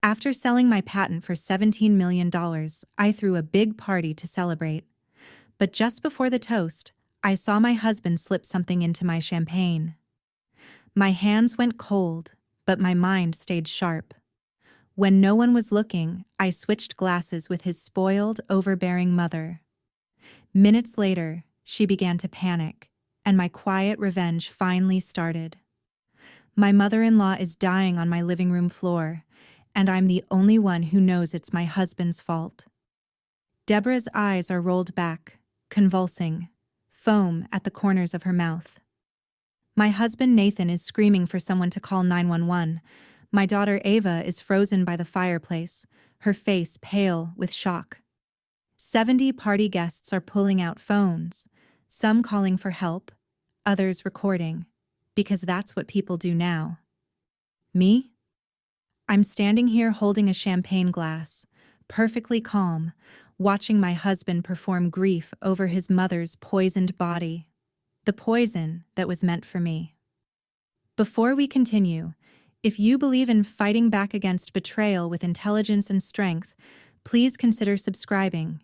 After selling my patent for $17 million, I threw a big party to celebrate. But just before the toast, I saw my husband slip something into my champagne. My hands went cold, but my mind stayed sharp. When no one was looking, I switched glasses with his spoiled, overbearing mother. Minutes later, she began to panic, and my quiet revenge finally started. My mother-in-law is dying on my living room floor, and I'm the only one who knows it's my husband's fault. Deborah's eyes are rolled back, convulsing, foam at the corners of her mouth. My husband Nathan is screaming for someone to call 911. My daughter Ava is frozen by the fireplace, her face pale with shock. 70 party guests are pulling out phones, some calling for help, others recording, because that's what people do now. Me? I'm standing here holding a champagne glass, perfectly calm, watching my husband perform grief over his mother's poisoned body, the poison that was meant for me. Before we continue, if you believe in fighting back against betrayal with intelligence and strength, please consider subscribing.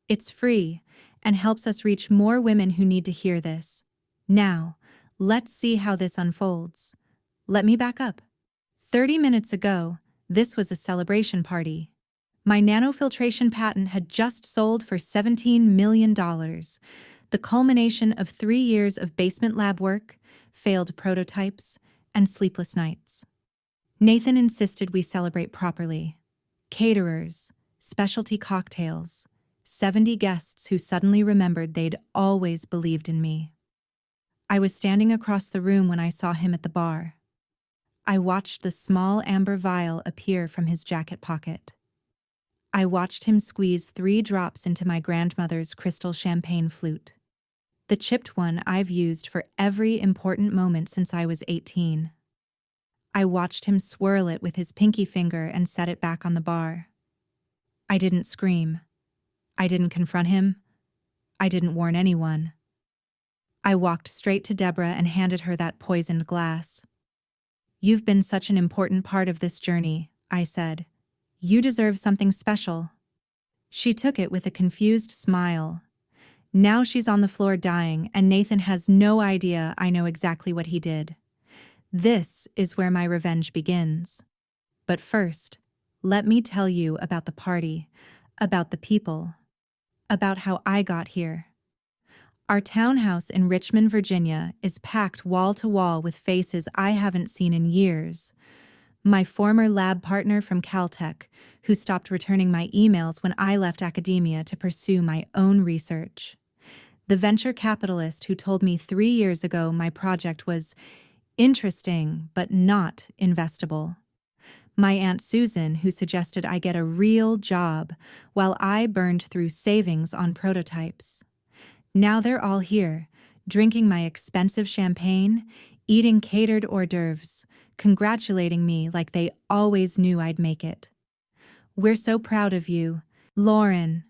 It's free and helps us reach more women who need to hear this. Now, let's see how this unfolds. Let me back up. 30 minutes ago, this was a celebration party. My nanofiltration patent had just sold for $17 million, the culmination of 3 years of basement lab work, failed prototypes, and sleepless nights. Nathan insisted we celebrate properly. Caterers, specialty cocktails, 70 guests who suddenly remembered they'd always believed in me. I was standing across the room when I saw him at the bar. I watched the small amber vial appear from his jacket pocket. I watched him squeeze 3 drops into my grandmother's crystal champagne flute, the chipped one I've used for every important moment since I was 18. I watched him swirl it with his pinky finger and set it back on the bar. I didn't scream. I didn't confront him. I didn't warn anyone. I walked straight to Deborah and handed her that poisoned glass. "You've been such an important part of this journey," I said. "You deserve something special." She took it with a confused smile. Now she's on the floor dying, and Nathan has no idea I know exactly what he did. This is where my revenge begins. But first, let me tell you about the party, about the people, about how I got here. Our townhouse in Richmond, Virginia is packed wall to wall with faces I haven't seen in years. My former lab partner from Caltech, who stopped returning my emails when I left academia to pursue my own research. The venture capitalist who told me 3 years ago my project was interesting but not investable. My Aunt Susan, who suggested I get a real job while I burned through savings on prototypes. Now they're all here, drinking my expensive champagne, eating catered hors d'oeuvres, congratulating me like they always knew I'd make it. "We're so proud of you, Lauren,"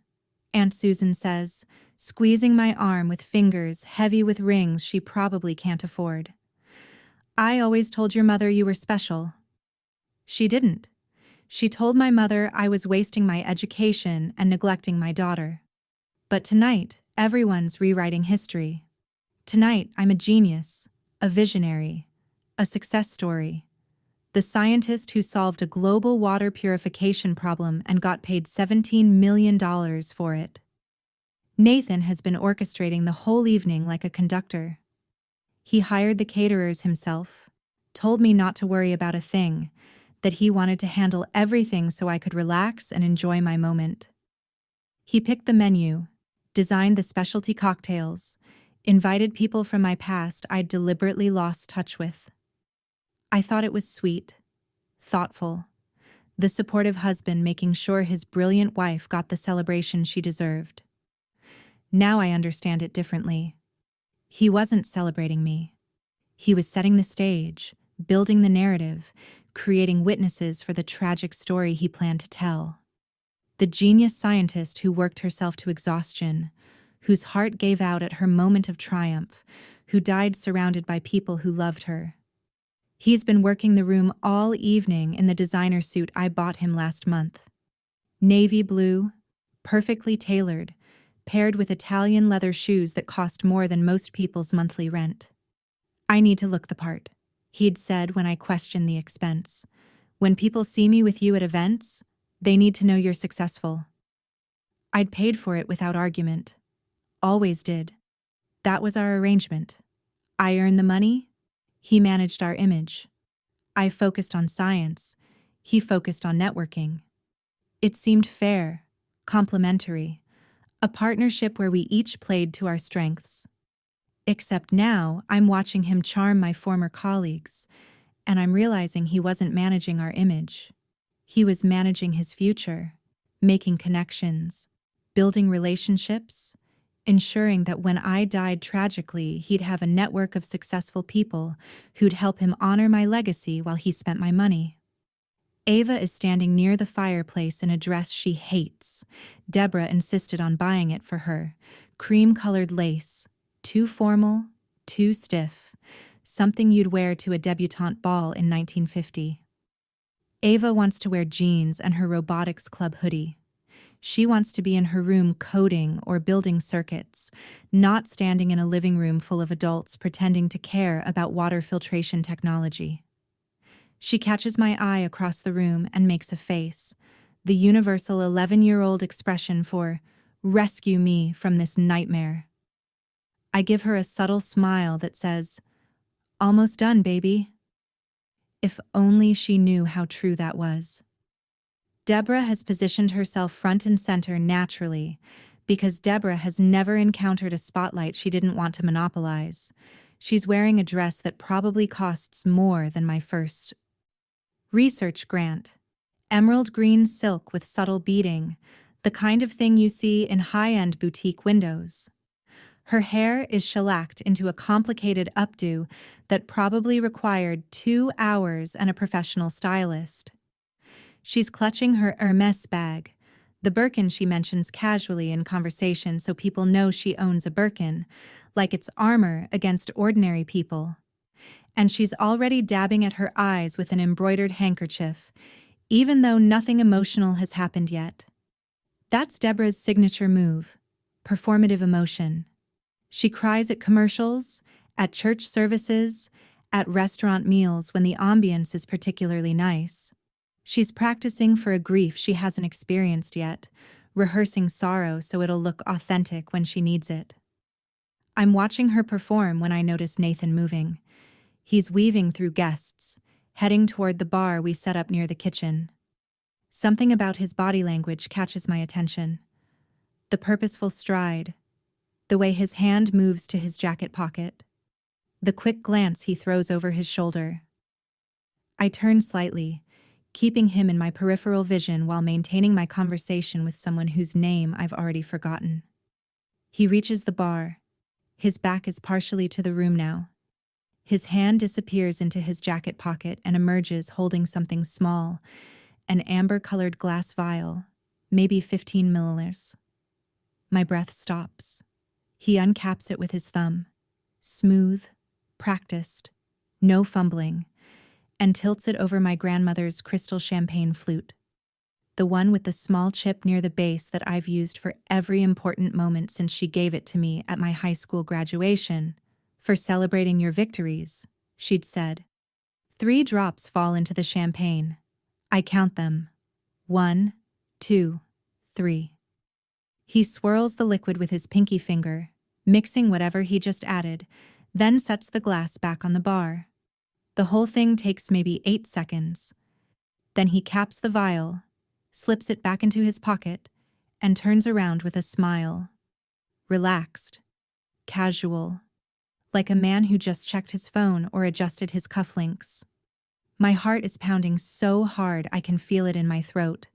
Aunt Susan says, squeezing my arm with fingers heavy with rings she probably can't afford. "I always told your mother you were special." She didn't. She told my mother I was wasting my education and neglecting my daughter. But tonight, everyone's rewriting history. Tonight, I'm a genius, a visionary, a success story. The scientist who solved a global water purification problem and got paid $17 million for it. Nathan has been orchestrating the whole evening like a conductor. He hired the caterers himself, told me not to worry about a thing, that he wanted to handle everything so I could relax and enjoy my moment. He picked the menu, designed the specialty cocktails, invited people from my past I'd deliberately lost touch with. I thought it was sweet, thoughtful, the supportive husband making sure his brilliant wife got the celebration she deserved. Now I understand it differently. He wasn't celebrating me. He was setting the stage, building the narrative, creating witnesses for the tragic story he planned to tell. The genius scientist who worked herself to exhaustion, whose heart gave out at her moment of triumph, who died surrounded by people who loved her. He's been working the room all evening in the designer suit I bought him last month. Navy blue, perfectly tailored, paired with Italian leather shoes that cost more than most people's monthly rent. I need to look the part, he'd said when I questioned the expense. When people see me with you at events, they need to know you're successful. I'd paid for it without argument. Always did. That was our arrangement. I earned the money, he managed our image. I focused on science, he focused on networking. It seemed fair, complementary, a partnership where we each played to our strengths. Except now, I'm watching him charm my former colleagues, and I'm realizing he wasn't managing our image. He was managing his future, making connections, building relationships, ensuring that when I died tragically, he'd have a network of successful people who'd help him honor my legacy while he spent my money. Ava is standing near the fireplace in a dress she hates. Deborah insisted on buying it for her. Cream-colored lace. Too formal, too stiff. Something you'd wear to a debutante ball in 1950. Ava wants to wear jeans and her robotics club hoodie. She wants to be in her room coding or building circuits, not standing in a living room full of adults pretending to care about water filtration technology. She catches my eye across the room and makes a face, the universal 11-year-old expression for, "Rescue me from this nightmare." I give her a subtle smile that says, "Almost done, baby." If only she knew how true that was. Deborah has positioned herself front and center naturally because Deborah has never encountered a spotlight she didn't want to monopolize. She's wearing a dress that probably costs more than my first research grant. Emerald green silk with subtle beading, the kind of thing you see in high-end boutique windows. Her hair is shellacked into a complicated updo that probably required 2 hours and a professional stylist. She's clutching her Hermes bag, the Birkin she mentions casually in conversation so people know she owns a Birkin, like it's armor against ordinary people. And she's already dabbing at her eyes with an embroidered handkerchief, even though nothing emotional has happened yet. That's Deborah's signature move, performative emotion. She cries at commercials, at church services, at restaurant meals when the ambience is particularly nice. She's practicing for a grief she hasn't experienced yet, rehearsing sorrow so it'll look authentic when she needs it. I'm watching her perform when I notice Nathan moving. He's weaving through guests, heading toward the bar we set up near the kitchen. Something about his body language catches my attention. The purposeful stride, the way his hand moves to his jacket pocket, the quick glance he throws over his shoulder. I turn slightly, keeping him in my peripheral vision while maintaining my conversation with someone whose name I've already forgotten. He reaches the bar. His back is partially to the room now. His hand disappears into his jacket pocket and emerges holding something small, an amber-colored glass vial, maybe 15 milliliters. My breath stops. He uncaps it with his thumb, smooth, practiced, no fumbling, and tilts it over my grandmother's crystal champagne flute, the one with the small chip near the base that I've used for every important moment since she gave it to me at my high school graduation. "For celebrating your victories," she'd said. 3 drops fall into the champagne. I count them. 1, 2, 3. He swirls the liquid with his pinky finger, mixing whatever he just added, then sets the glass back on the bar. The whole thing takes maybe 8 seconds. Then he caps the vial, slips it back into his pocket, and turns around with a smile. Relaxed, casual, like a man who just checked his phone or adjusted his cufflinks. My heart is pounding so hard I can feel it in my throat,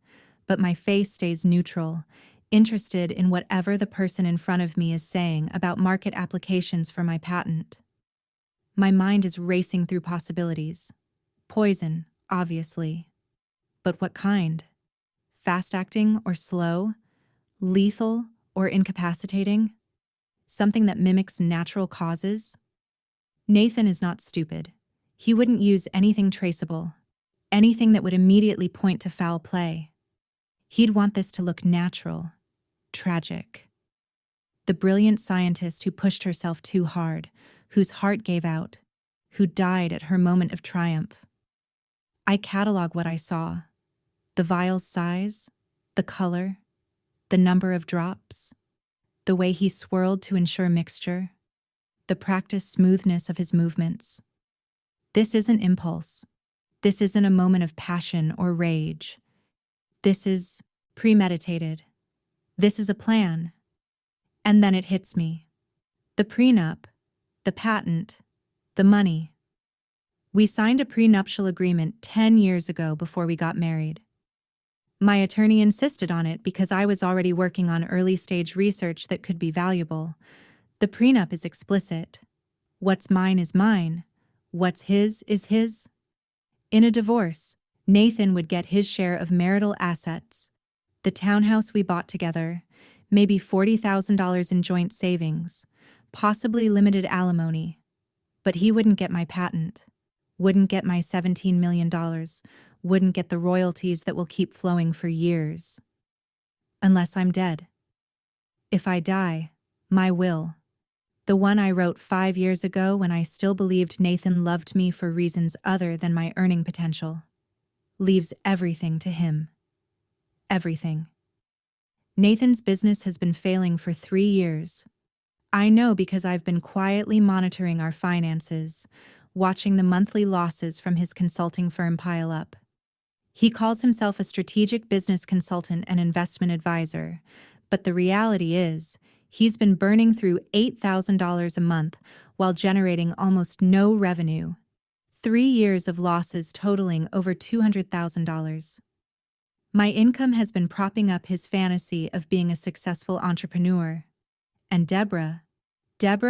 but my face stays neutral, interested in whatever the person in front of me is saying about market applications for my patent. My mind is racing through possibilities. Poison, obviously. But what kind? Fast-acting or slow? Lethal or incapacitating? Something that mimics natural causes? Nathan is not stupid. He wouldn't use anything traceable, anything that would immediately point to foul play. He'd want this to look natural, tragic. The brilliant scientist who pushed herself too hard, whose heart gave out, who died at her moment of triumph. I catalog what I saw: the vial's size, the color, the number of drops, the way he swirled to ensure mixture, the practiced smoothness of his movements. This isn't impulse. This isn't a moment of passion or rage. This is premeditated. This is a plan. And then it hits me. The prenup, the patent, the money. We signed a prenuptial agreement 10 years ago before we got married. My attorney insisted on it because I was already working on early-stage research that could be valuable. The prenup is explicit. What's mine is mine. What's his is his. In a divorce, Nathan would get his share of marital assets, the townhouse we bought together, maybe $40,000 in joint savings, possibly limited alimony. But he wouldn't get my patent, wouldn't get my $17 million, wouldn't get the royalties that will keep flowing for years. Unless I'm dead. If I die, my will, the one I wrote 5 years ago when I still believed Nathan loved me for reasons other than my earning potential, leaves everything to him. Everything. Nathan's business has been failing for 3 years. I know because I've been quietly monitoring our finances, watching the monthly losses from his consulting firm pile up. He calls himself a strategic business consultant and investment advisor, but the reality is, he's been burning through $8,000 a month while generating almost no revenue. 3 years of losses totaling over $200,000. My income has been propping up his fantasy of being a successful entrepreneur. And Deborah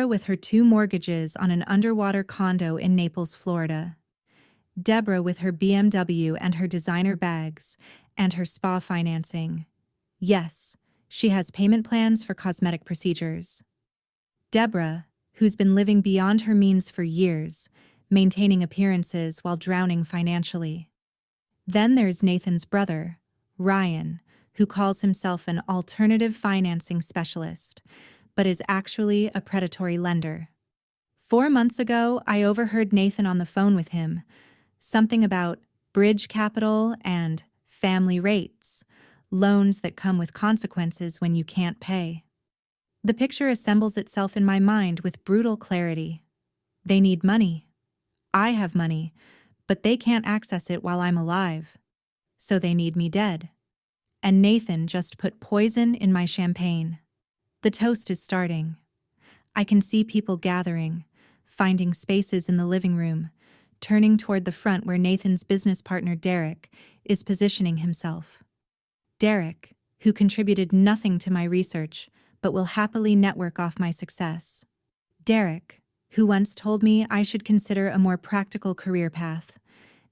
with her 2 mortgages on an underwater condo in Naples, Florida. Deborah with her BMW and her designer bags and her spa financing. Yes, she has payment plans for cosmetic procedures. Deborah, who's been living beyond her means for years, maintaining appearances while drowning financially. Then there's Nathan's brother, Ryan, who calls himself an alternative financing specialist, but is actually a predatory lender. 4 months ago, I overheard Nathan on the phone with him, something about bridge capital and family rates, loans that come with consequences when you can't pay. The picture assembles itself in my mind with brutal clarity. They need money. I have money, but they can't access it while I'm alive. So they need me dead. And Nathan just put poison in my champagne. The toast is starting. I can see people gathering, finding spaces in the living room, turning toward the front where Nathan's business partner Derek is positioning himself. Derek, who contributed nothing to my research, but will happily network off my success. Derek, who once told me I should consider a more practical career path.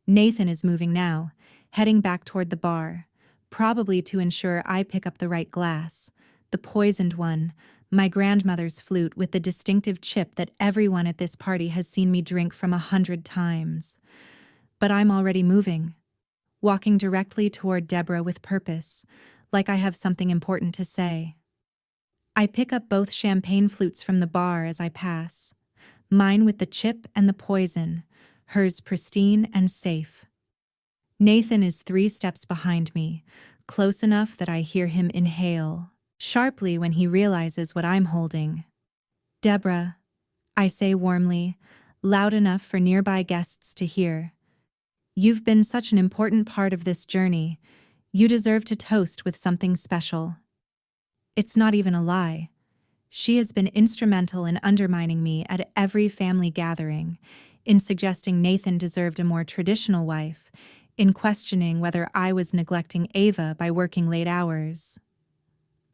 Nathan is moving now, heading back toward the bar, probably to ensure I pick up the right glass, the poisoned one, my grandmother's flute with the distinctive chip that everyone at this party has seen me drink from 100 times. But I'm already moving, walking directly toward Deborah with purpose, like I have something important to say. I pick up both champagne flutes from the bar as I pass, mine with the chip and the poison, hers pristine and safe. Nathan is 3 steps behind me, close enough that I hear him inhale sharply when he realizes what I'm holding. Deborah, I say warmly, loud enough for nearby guests to hear. You've been such an important part of this journey. You deserve to toast with something special. It's not even a lie. She has been instrumental in undermining me at every family gathering, in suggesting Nathan deserved a more traditional wife, in questioning whether I was neglecting Ava by working late hours.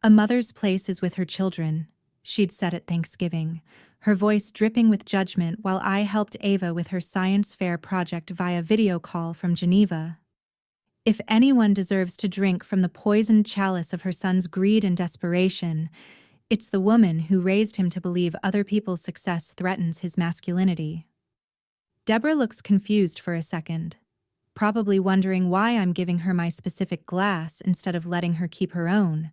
A mother's place is with her children, she'd said at Thanksgiving, her voice dripping with judgment while I helped Ava with her science fair project via video call from Geneva. If anyone deserves to drink from the poisoned chalice of her son's greed and desperation, it's the woman who raised him to believe other people's success threatens his masculinity. Deborah looks confused for a second, probably wondering why I'm giving her my specific glass instead of letting her keep her own,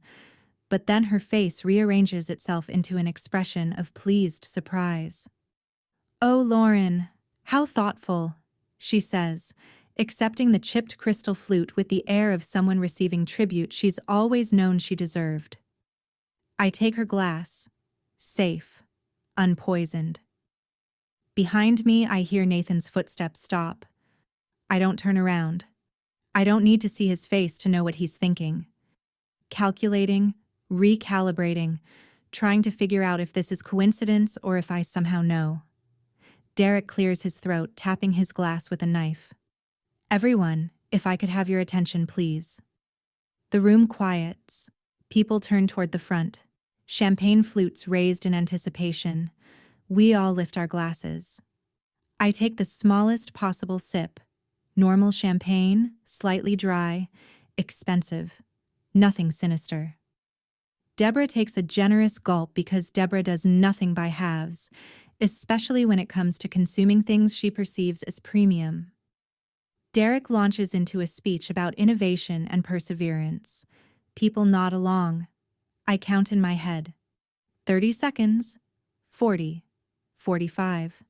but then her face rearranges itself into an expression of pleased surprise. "Oh, Lauren, how thoughtful," she says, accepting the chipped crystal flute with the air of someone receiving tribute she's always known she deserved. I take her glass. Safe. Unpoisoned. Behind me, I hear Nathan's footsteps stop. I don't turn around. I don't need to see his face to know what he's thinking. Calculating, recalibrating, trying to figure out if this is coincidence or if I somehow know. Derek clears his throat, tapping his glass with a knife. "Everyone, if I could have your attention, please." The room quiets. People turn toward the front. Champagne flutes raised in anticipation. We all lift our glasses. I take the smallest possible sip. Normal champagne, slightly dry, expensive. Nothing sinister. Deborah takes a generous gulp because Deborah does nothing by halves, especially when it comes to consuming things she perceives as premium. Derek launches into a speech about innovation and perseverance. People nod along. I count in my head. 30 seconds. 40. 45.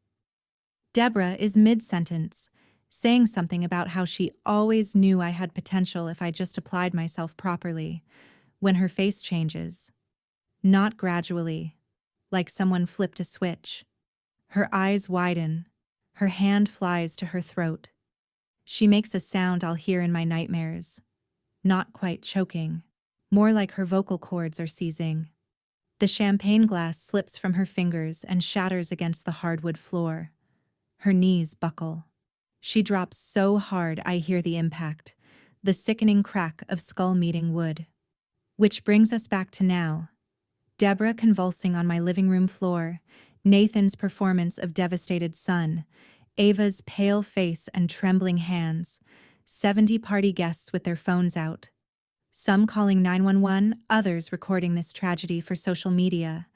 Deborah is mid-sentence, saying something about how she always knew I had potential if I just applied myself properly, when her face changes. Not gradually, like someone flipped a switch. Her eyes widen. Her hand flies to her throat. She makes a sound I'll hear in my nightmares. Not quite choking. More like her vocal cords are seizing. The champagne glass slips from her fingers and shatters against the hardwood floor. Her knees buckle. She drops so hard I hear the impact, the sickening crack of skull meeting wood. Which brings us back to now. Deborah convulsing on my living room floor, Nathan's performance of devastated son, Ava's pale face and trembling hands, 70 party guests with their phones out. Some calling 911, others recording this tragedy for social media,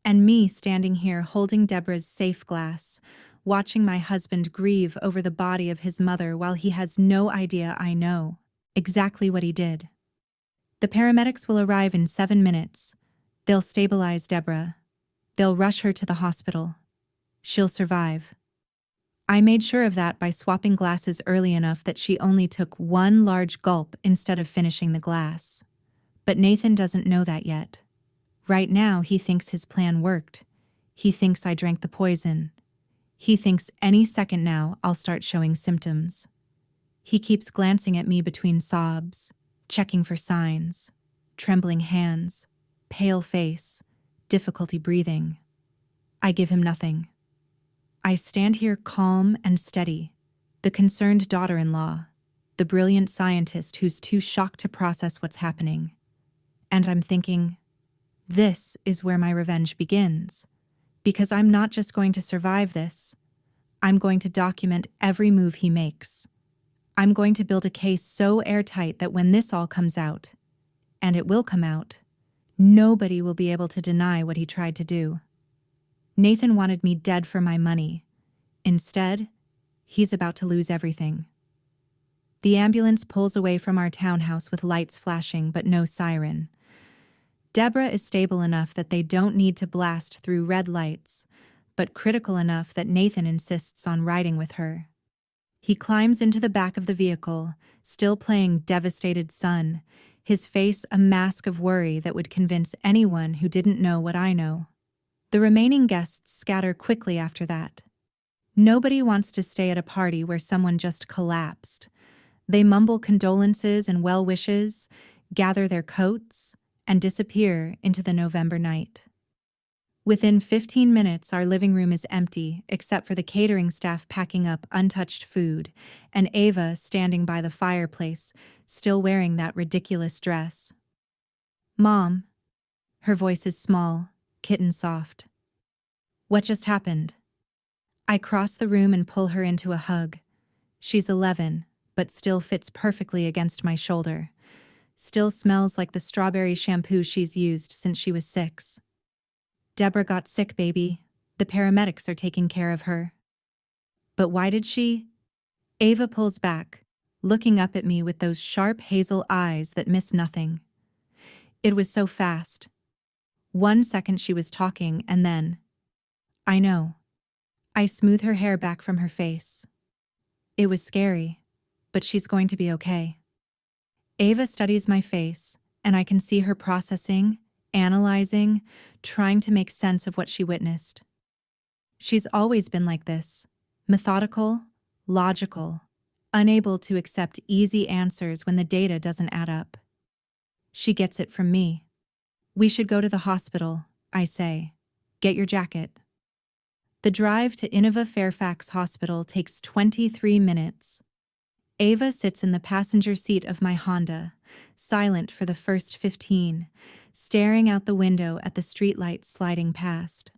and me standing here holding Deborah's safe glass, watching my husband grieve over the body of his mother while he has no idea I know exactly what he did. The paramedics will arrive in 7 minutes. They'll stabilize Deborah. They'll rush her to the hospital. She'll survive. I made sure of that by swapping glasses early enough that she only took one large gulp instead of finishing the glass. But Nathan doesn't know that yet. Right now, he thinks his plan worked. He thinks I drank the poison. He thinks any second now I'll start showing symptoms. He keeps glancing at me between sobs, checking for signs, trembling hands, pale face, difficulty breathing. I give him nothing. I stand here calm and steady, the concerned daughter-in-law, the brilliant scientist who's too shocked to process what's happening. And I'm thinking, this is where my revenge begins, because I'm not just going to survive this. I'm going to document every move he makes. I'm going to build a case so airtight that when this all comes out, and it will come out, nobody will be able to deny what he tried to do. Nathan wanted me dead for my money. Instead, he's about to lose everything. The ambulance pulls away from our townhouse with lights flashing but no siren. Deborah is stable enough that they don't need to blast through red lights, but critical enough that Nathan insists on riding with her. He climbs into the back of the vehicle, still playing devastated son, his face a mask of worry that would convince anyone who didn't know what I know. The remaining guests scatter quickly after that. Nobody wants to stay at a party where someone just collapsed. They mumble condolences and well wishes, gather their coats, and disappear into the November night. Within 15 minutes, our living room is empty, except for the catering staff packing up untouched food, and Ava standing by the fireplace, still wearing that ridiculous dress. "Mom." Her voice is small, kitten soft. "What just happened?" I cross the room and pull her into a hug. She's 11, but still fits perfectly against my shoulder. Still smells like the strawberry shampoo she's used since she was 6. "Deborah got sick, baby. The paramedics are taking care of her." But why did she? Ava pulls back, looking up at me with those sharp hazel eyes that miss nothing. It was so fast. 1 second she was talking, and then, I know. I smooth her hair back from her face. It was scary, but she's going to be okay. Ava studies my face, and I can see her processing, analyzing, trying to make sense of what she witnessed. She's always been like this, methodical, logical, unable to accept easy answers when the data doesn't add up. She gets it from me. We should go to the hospital, I say. Get your jacket. The drive to Innova Fairfax Hospital takes 23 minutes. Ava sits in the passenger seat of my Honda, silent for the first 15, staring out the window at the streetlights sliding past.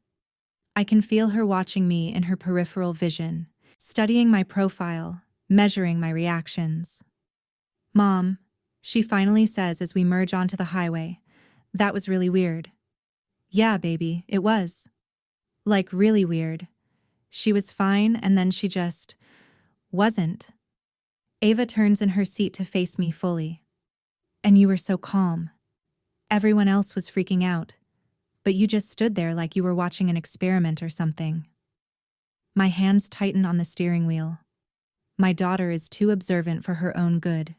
I can feel her watching me in her peripheral vision, studying my profile, measuring my reactions. Mom, she finally says as we merge onto the highway, that was really weird. Yeah, baby, it was. Like really weird. She was fine and then she just wasn't. Ava turns in her seat to face me fully. And you were so calm. Everyone else was freaking out, but you just stood there like you were watching an experiment or something. My hands tighten on the steering wheel. My daughter is too observant for her own good.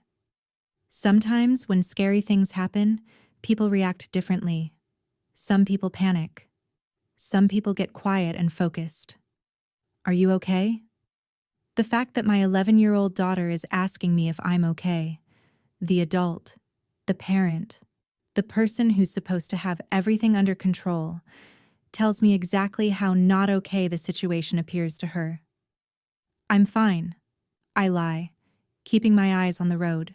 Sometimes when scary things happen, people react differently. Some people panic. Some people get quiet and focused. Are you okay? The fact that my 11-year-old daughter is asking me if I'm okay, the adult, the parent, the person who's supposed to have everything under control, tells me exactly how not okay the situation appears to her. I'm fine, I lie, keeping my eyes on the road.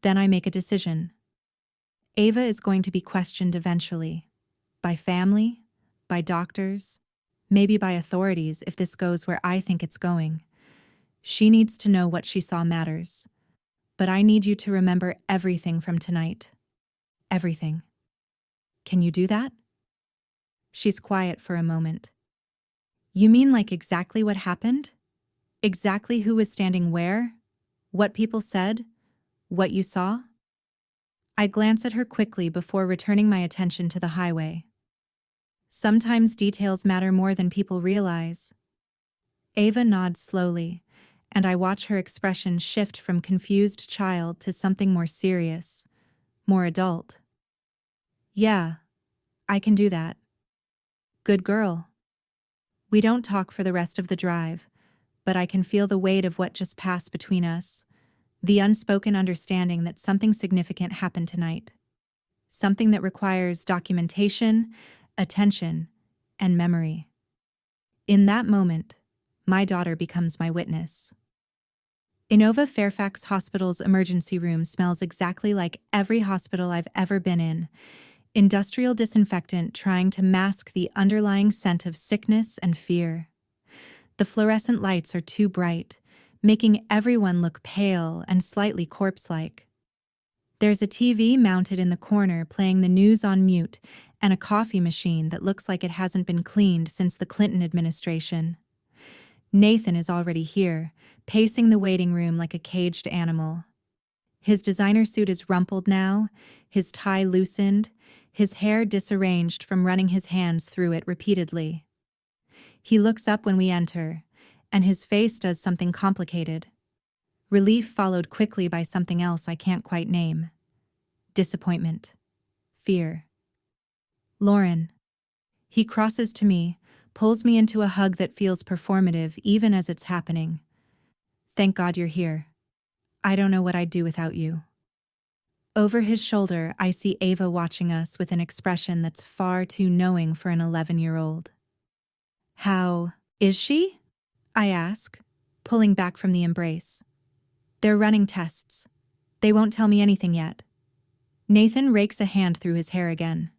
Then I make a decision. Ava is going to be questioned eventually, by family, by doctors, maybe by authorities if this goes where I think it's going. She needs to know what she saw matters. But I need you to remember everything from tonight. Everything. Can you do that? She's quiet for a moment. You mean like exactly what happened? Exactly who was standing where? What people said? What you saw? I glance at her quickly before returning my attention to the highway. Sometimes details matter more than people realize. Ava nods slowly, and I watch her expression shift from confused child to something more serious, more adult. Yeah, I can do that. Good girl. We don't talk for the rest of the drive, but I can feel the weight of what just passed between us, the unspoken understanding that something significant happened tonight. Something that requires documentation, attention, and memory. In that moment, my daughter becomes my witness. Innova Fairfax Hospital's emergency room smells exactly like every hospital I've ever been in. Industrial disinfectant trying to mask the underlying scent of sickness and fear. The fluorescent lights are too bright, making everyone look pale and slightly corpse-like. There's a TV mounted in the corner playing the news on mute and a coffee machine that looks like it hasn't been cleaned since the Clinton administration. Nathan is already here, pacing the waiting room like a caged animal. His designer suit is rumpled now, his tie loosened, his hair disarranged from running his hands through it repeatedly. He looks up when we enter, and his face does something complicated. Relief followed quickly by something else I can't quite name. Disappointment. Fear. Lauren. He crosses to me, pulls me into a hug that feels performative even as it's happening. Thank God you're here. I don't know what I'd do without you. Over his shoulder, I see Ava watching us with an expression that's far too knowing for an 11-year-old. How is she? I ask, pulling back from the embrace. They're running tests. They won't tell me anything yet. Nathan rakes a hand through his hair again.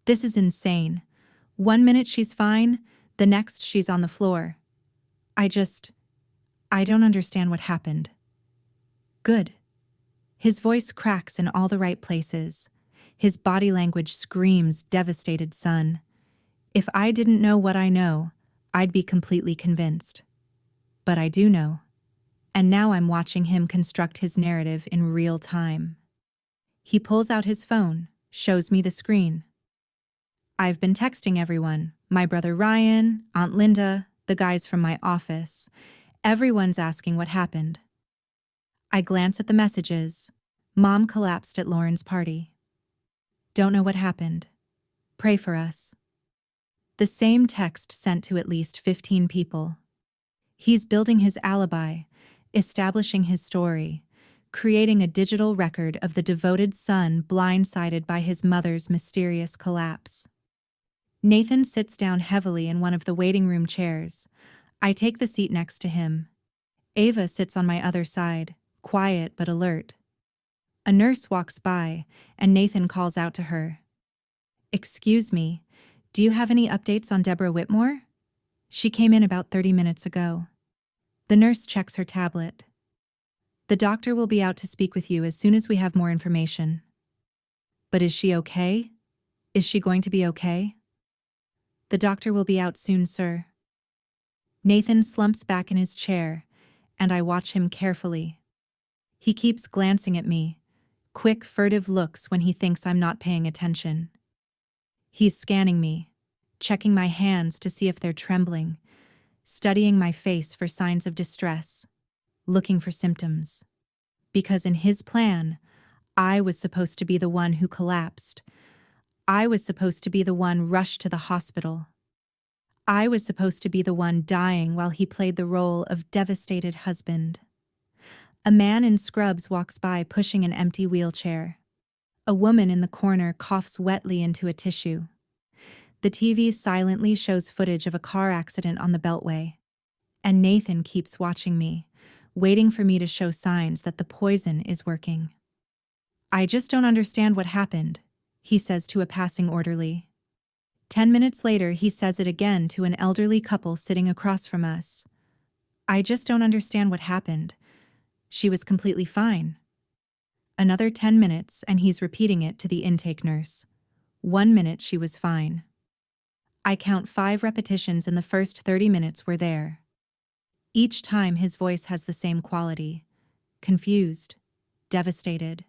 This is insane. 1 minute she's fine, the next she's on the floor. I don't understand what happened. Good. His voice cracks in all the right places. His body language screams devastated son. If I didn't know what I know, I'd be completely convinced. But I do know. And now I'm watching him construct his narrative in real time. He pulls out his phone, shows me the screen. I've been texting everyone, my brother Ryan, Aunt Linda, the guys from my office. Everyone's asking what happened. I glance at the messages. Mom collapsed at Lauren's party. Don't know what happened. Pray for us. The same text sent to at least 15 people. He's building his alibi, establishing his story, creating a digital record of the devoted son blindsided by his mother's mysterious collapse. Nathan sits down heavily in one of the waiting room chairs. I take the seat next to him. Ava sits on my other side, quiet but alert. A nurse walks by, and Nathan calls out to her. "Excuse me, do you have any updates on Deborah Whitmore? She came in about 30 minutes ago." The nurse checks her tablet. "The doctor will be out to speak with you as soon as we have more information." "But is she okay? Is she going to be okay?" "The doctor will be out soon, sir." Nathan slumps back in his chair, and I watch him carefully. He keeps glancing at me, quick, furtive looks when he thinks I'm not paying attention. He's scanning me, checking my hands to see if they're trembling, studying my face for signs of distress, looking for symptoms. Because in his plan, I was supposed to be the one who collapsed. I was supposed to be the one rushed to the hospital. I was supposed to be the one dying while he played the role of devastated husband. A man in scrubs walks by pushing an empty wheelchair. A woman in the corner coughs wetly into a tissue. The TV silently shows footage of a car accident on the Beltway. And Nathan keeps watching me, waiting for me to show signs that the poison is working. "I just don't understand what happened," he says to a passing orderly. 10 minutes later, he says it again to an elderly couple sitting across from us. "I just don't understand what happened. She was completely fine." Another 10 minutes, and he's repeating it to the intake nurse. 1 minute she was fine. I count 5 repetitions in the first 30 minutes we're there. Each time his voice has the same quality. Confused, devastated,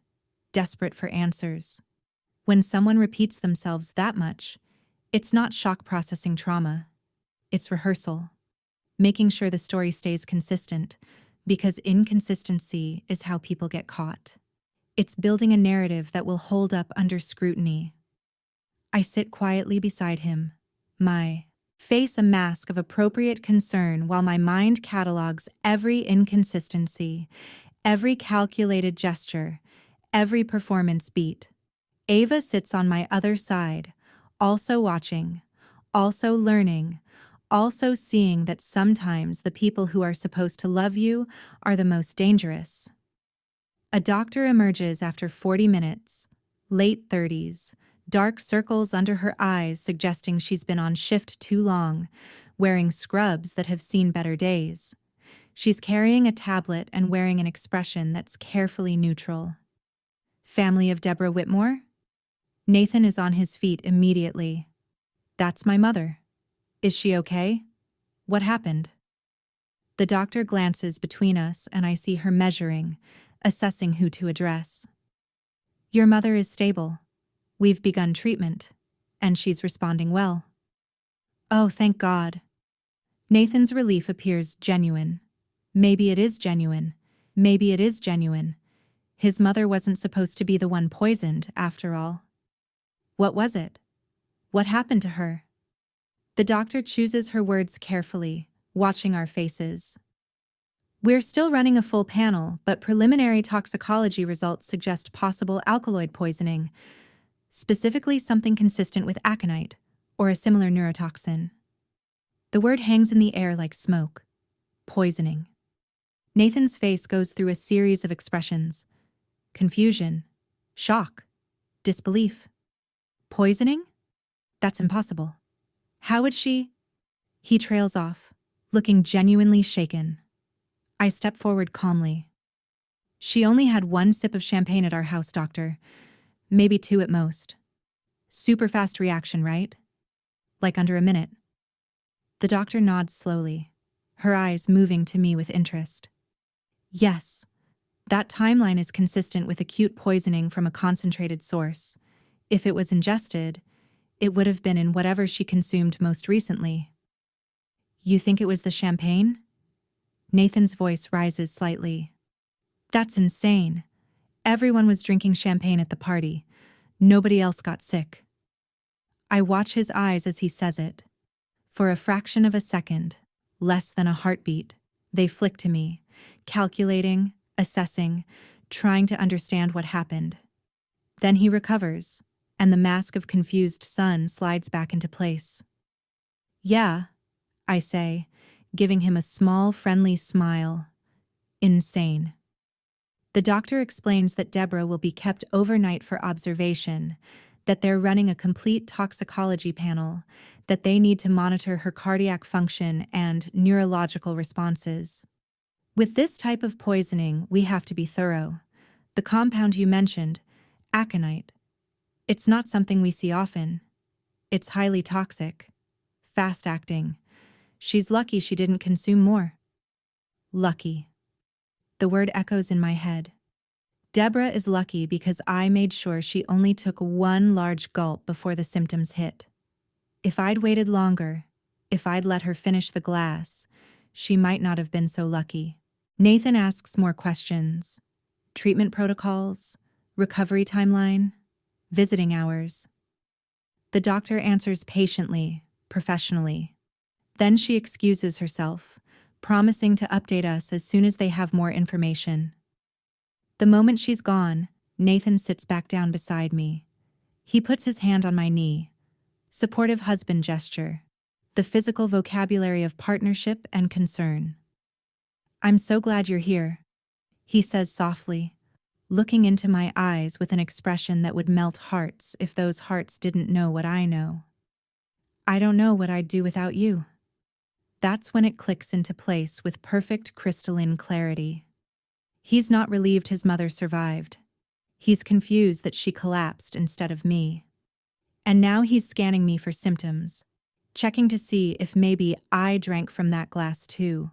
desperate for answers. When someone repeats themselves that much, it's not shock processing trauma. It's rehearsal. Making sure the story stays consistent, because inconsistency is how people get caught. It's building a narrative that will hold up under scrutiny. I sit quietly beside him, my face a mask of appropriate concern while my mind catalogs every inconsistency, every calculated gesture, every performance beat. Ava sits on my other side, also watching, also learning, also seeing that sometimes the people who are supposed to love you are the most dangerous. A doctor emerges after 40 minutes, late 30s, dark circles under her eyes suggesting she's been on shift too long, wearing scrubs that have seen better days. She's carrying a tablet and wearing an expression that's carefully neutral. "Family of Deborah Whitmore?" Nathan is on his feet immediately. "That's my mother. Is she okay? What happened?" The doctor glances between us and I see her measuring, assessing who to address. "Your mother is stable. We've begun treatment, and she's responding well." "Oh, thank God." Nathan's relief appears genuine. Maybe it is genuine. Maybe it is genuine. His mother wasn't supposed to be the one poisoned, after all. What was it? What happened to her? The doctor chooses her words carefully, watching our faces. "We're still running a full panel, but preliminary toxicology results suggest possible alkaloid poisoning, specifically something consistent with aconite, or a similar neurotoxin." The word hangs in the air like smoke. Poisoning. Nathan's face goes through a series of expressions. Confusion. Shock. Disbelief. Poisoning? That's impossible. How would she? He trails off, looking genuinely shaken. I step forward calmly. "She only had 1 sip of champagne at our house, doctor. Maybe 2 at most. Super fast reaction, right? Like under a minute." The doctor nods slowly. her eyes moving to me with interest. Yes, that timeline is consistent with acute poisoning from a concentrated source. If it was ingested, it would have been in whatever she consumed most recently. You think it was the champagne? Nathan's voice rises slightly. That's insane. Everyone was drinking champagne at the party. Nobody else got sick. I watch his eyes as he says it. For a fraction of a second, less than a heartbeat, they flick to me, calculating, assessing, trying to understand what happened. Then he recovers, and the mask of confused sun slides back into place. Yeah, I say, giving him a small, friendly smile. Insane. The doctor explains that Deborah will be kept overnight for observation, that they're running a complete toxicology panel, that they need to monitor her cardiac function and neurological responses. With this type of poisoning, we have to be thorough. The compound you mentioned, aconite, it's not something we see often. It's highly toxic, fast-acting. She's lucky she didn't consume more. Lucky. The word echoes in my head. Deborah is lucky because I made sure she only took one large gulp before the symptoms hit. If I'd waited longer, if I'd let her finish the glass, she might not have been so lucky. Nathan asks more questions. Treatment protocols, recovery timeline, visiting hours. The doctor answers patiently, professionally. Then she excuses herself, promising to update us as soon as they have more information. The moment she's gone, Nathan sits back down beside me. He puts his hand on my knee. Supportive husband gesture. The physical vocabulary of partnership and concern. I'm so glad you're here, he says softly, looking into my eyes with an expression that would melt hearts if those hearts didn't know what I know. I don't know what I'd do without you. That's when it clicks into place with perfect crystalline clarity. He's not relieved his mother survived. He's confused that she collapsed instead of me. And now he's scanning me for symptoms, checking to see if maybe I drank from that glass too,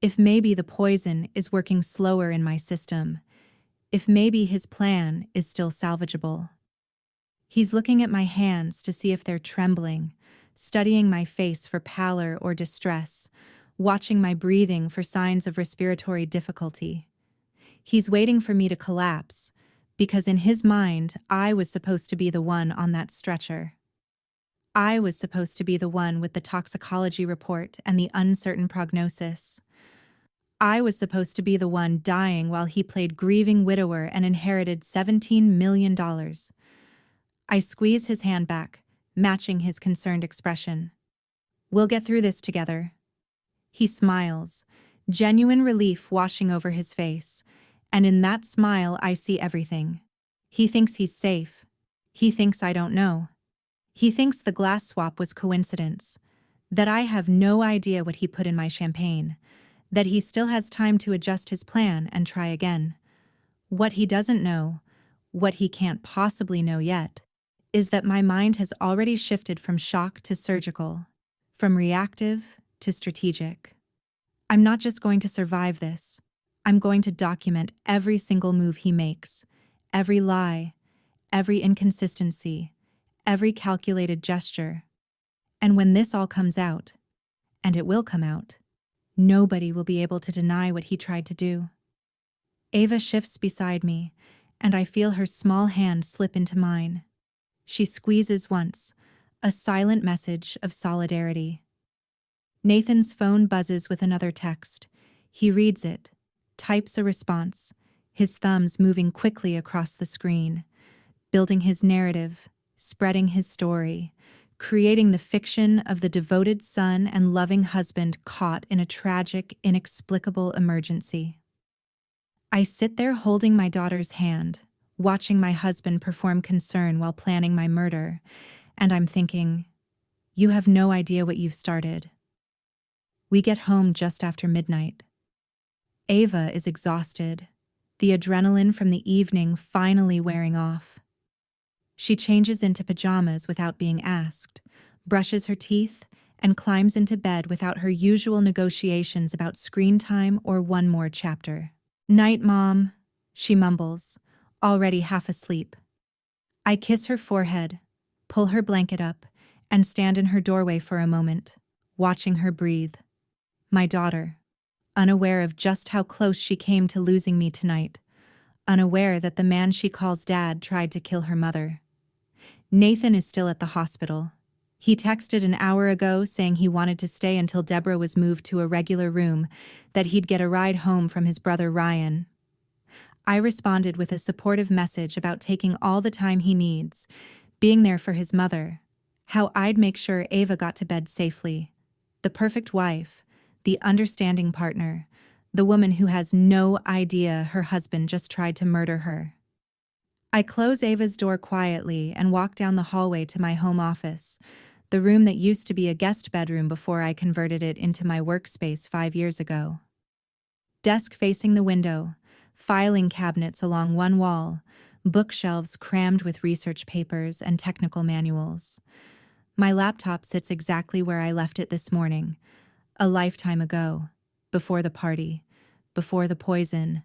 if maybe the poison is working slower in my system, if maybe his plan is still salvageable. He's looking at my hands to see if they're trembling, studying my face for pallor or distress, watching my breathing for signs of respiratory difficulty. He's waiting for me to collapse, because in his mind, I was supposed to be the one on that stretcher. I was supposed to be the one with the toxicology report and the uncertain prognosis. I was supposed to be the one dying while he played grieving widower and inherited $17 million. I squeeze his hand back, matching his concerned expression. We'll get through this together. He smiles, genuine relief washing over his face, and in that smile I see everything. He thinks he's safe. He thinks I don't know. He thinks the glass swap was coincidence, that I have no idea what he put in my champagne, that he still has time to adjust his plan and try again. What he doesn't know, what he can't possibly know yet, is that my mind has already shifted from shock to surgical, from reactive to strategic. I'm not just going to survive this. I'm going to document every single move he makes, every lie, every inconsistency, every calculated gesture. And when this all comes out, and it will come out, nobody will be able to deny what he tried to do. Ava shifts beside me, and I feel her small hand slip into mine. She squeezes once, a silent message of solidarity. Nathan's phone buzzes with another text. He reads it, types a response, his thumbs moving quickly across the screen, building his narrative, spreading his story, creating the fiction of the devoted son and loving husband caught in a tragic, inexplicable emergency. I sit there holding my daughter's hand, watching my husband perform concern while planning my murder, and I'm thinking, you have no idea what you've started. We get home just after midnight. Ava is exhausted, the adrenaline from the evening finally wearing off. She changes into pajamas without being asked, brushes her teeth, and climbs into bed without her usual negotiations about screen time or one more chapter. "Night, Mom," she mumbles, already half asleep. I kiss her forehead, pull her blanket up, and stand in her doorway for a moment, watching her breathe. My daughter, unaware of just how close she came to losing me tonight, unaware that the man she calls Dad tried to kill her mother. Nathan is still at the hospital. He texted an hour ago saying he wanted to stay until Deborah was moved to a regular room, that he'd get a ride home from his brother Ryan. I responded with a supportive message about taking all the time he needs, being there for his mother, how I'd make sure Ava got to bed safely. The perfect wife, the understanding partner, the woman who has no idea her husband just tried to murder her. I close Ava's door quietly and walk down the hallway to my home office, the room that used to be a guest bedroom before I converted it into my workspace 5 years ago. Desk facing the window, filing cabinets along one wall, bookshelves crammed with research papers and technical manuals. My laptop sits exactly where I left it this morning, a lifetime ago, before the party, before the poison,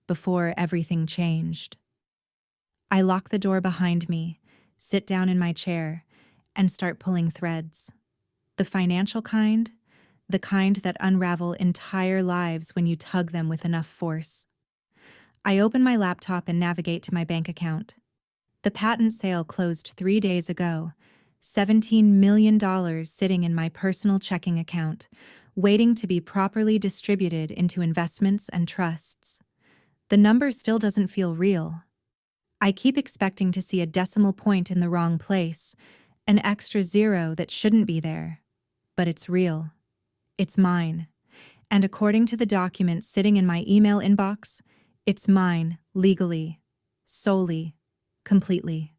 before everything changed. I lock the door behind me, sit down in my chair, and start pulling threads. The financial kind, the kind that unravel entire lives when you tug them with enough force. I open my laptop and navigate to my bank account. The patent sale closed 3 days ago, $17 million sitting in my personal checking account, waiting to be properly distributed into investments and trusts. The number still doesn't feel real. I keep expecting to see a decimal point in the wrong place, an extra zero that shouldn't be there. But it's real. It's mine. And according to the document sitting in my email inbox, it's mine, legally, solely, completely.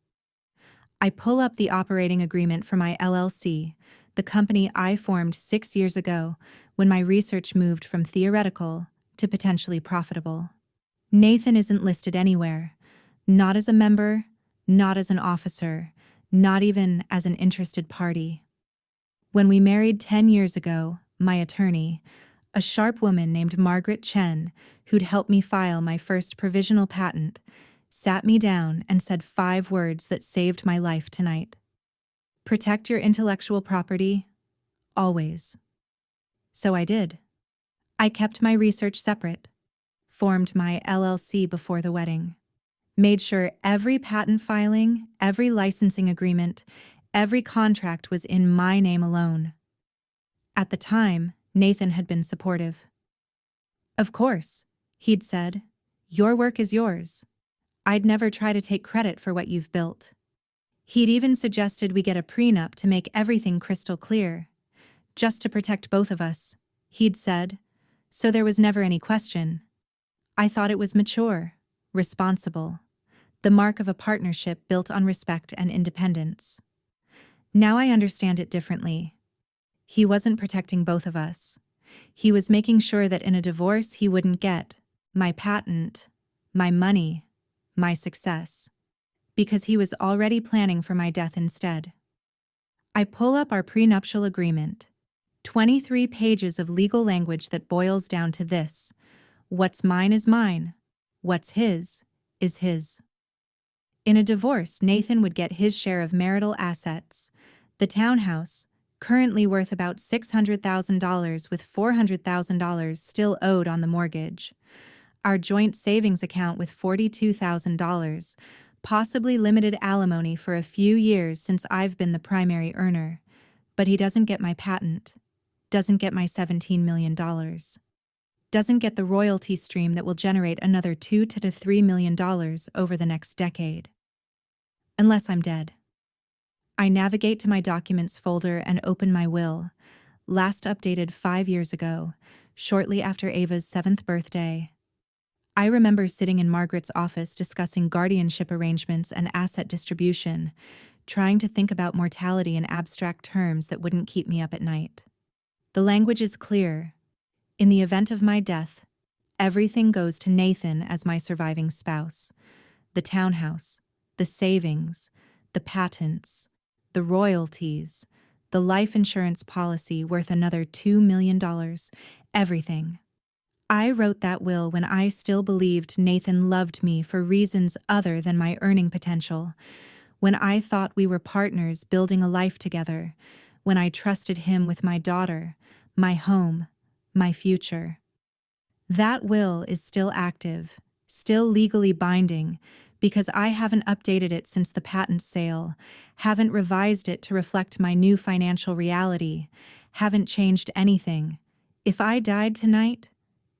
I pull up the operating agreement for my LLC, the company I formed 6 years ago when my research moved from theoretical to potentially profitable. Nathan isn't listed anywhere, not as a member, not as an officer, not even as an interested party. When we married 10 years ago, my attorney, a sharp woman named Margaret Chen, who'd helped me file my first provisional patent, sat me down and said 5 words that saved my life tonight. Protect your intellectual property, always. So I did. I kept my research separate, formed my LLC before the wedding, made sure every patent filing, every licensing agreement, every contract was in my name alone. At the time, Nathan had been supportive. "Of course," he'd said, "your work is yours. I'd never try to take credit for what you've built." He'd even suggested we get a prenup to make everything crystal clear. "Just to protect both of us," he'd said, so there was never any question. I thought it was mature, responsible, the mark of a partnership built on respect and independence. Now I understand it differently. He wasn't protecting both of us. He was making sure that in a divorce he wouldn't get my patent, my money, my success, because he was already planning for my death instead. I pull up our prenuptial agreement, 23 pages of legal language that boils down to this: what's mine is mine, what's his is his. In a divorce, Nathan would get his share of marital assets, the townhouse, currently worth about $600,000 with $400,000 still owed on the mortgage, our joint savings account with $42,000, possibly limited alimony for a few years since I've been the primary earner, but he doesn't get my patent, doesn't get my $17 million, doesn't get the royalty stream that will generate another $2 to $3 million over the next decade. Unless I'm dead. I navigate to my documents folder and open my will, last updated 5 years ago, shortly after Ava's 7th birthday. I remember sitting in Margaret's office discussing guardianship arrangements and asset distribution, trying to think about mortality in abstract terms that wouldn't keep me up at night. The language is clear. In the event of my death, everything goes to Nathan as my surviving spouse. The townhouse, the savings, the patents, the royalties, the life insurance policy worth another $2 million, everything. I wrote that will when I still believed Nathan loved me for reasons other than my earning potential, when I thought we were partners building a life together, when I trusted him with my daughter, my home, my future. That will is still active, still legally binding, because I haven't updated it since the patent sale, haven't revised it to reflect my new financial reality, haven't changed anything. If I died tonight,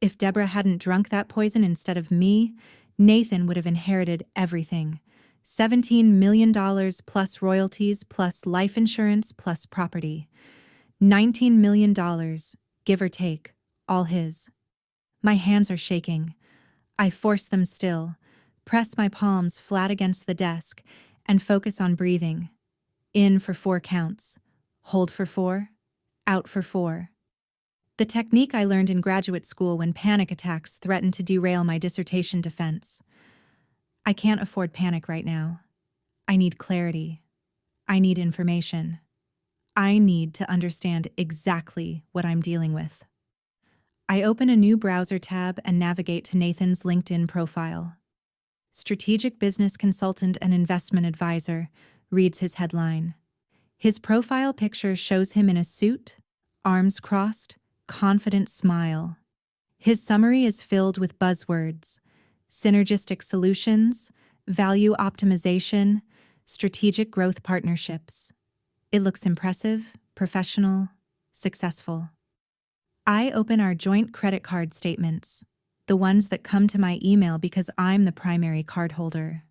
if Deborah hadn't drunk that poison instead of me, Nathan would have inherited everything. $17 million plus royalties plus life insurance plus property. $19 million, give or take, all his. My hands are shaking. I force them still, press my palms flat against the desk, and focus on breathing. In for 4 counts. Hold for 4. Out for 4. The technique I learned in graduate school when panic attacks threatened to derail my dissertation defense. I can't afford panic right now. I need clarity. I need information. I need to understand exactly what I'm dealing with. I open a new browser tab and navigate to Nathan's LinkedIn profile. Strategic Business Consultant and Investment Advisor, reads his headline. His profile picture shows him in a suit, arms crossed, confident smile. His summary is filled with buzzwords: synergistic solutions, value optimization, strategic growth partnerships. It looks impressive, professional, successful. I open our joint credit card statements, the ones that come to my email because I'm the primary cardholder.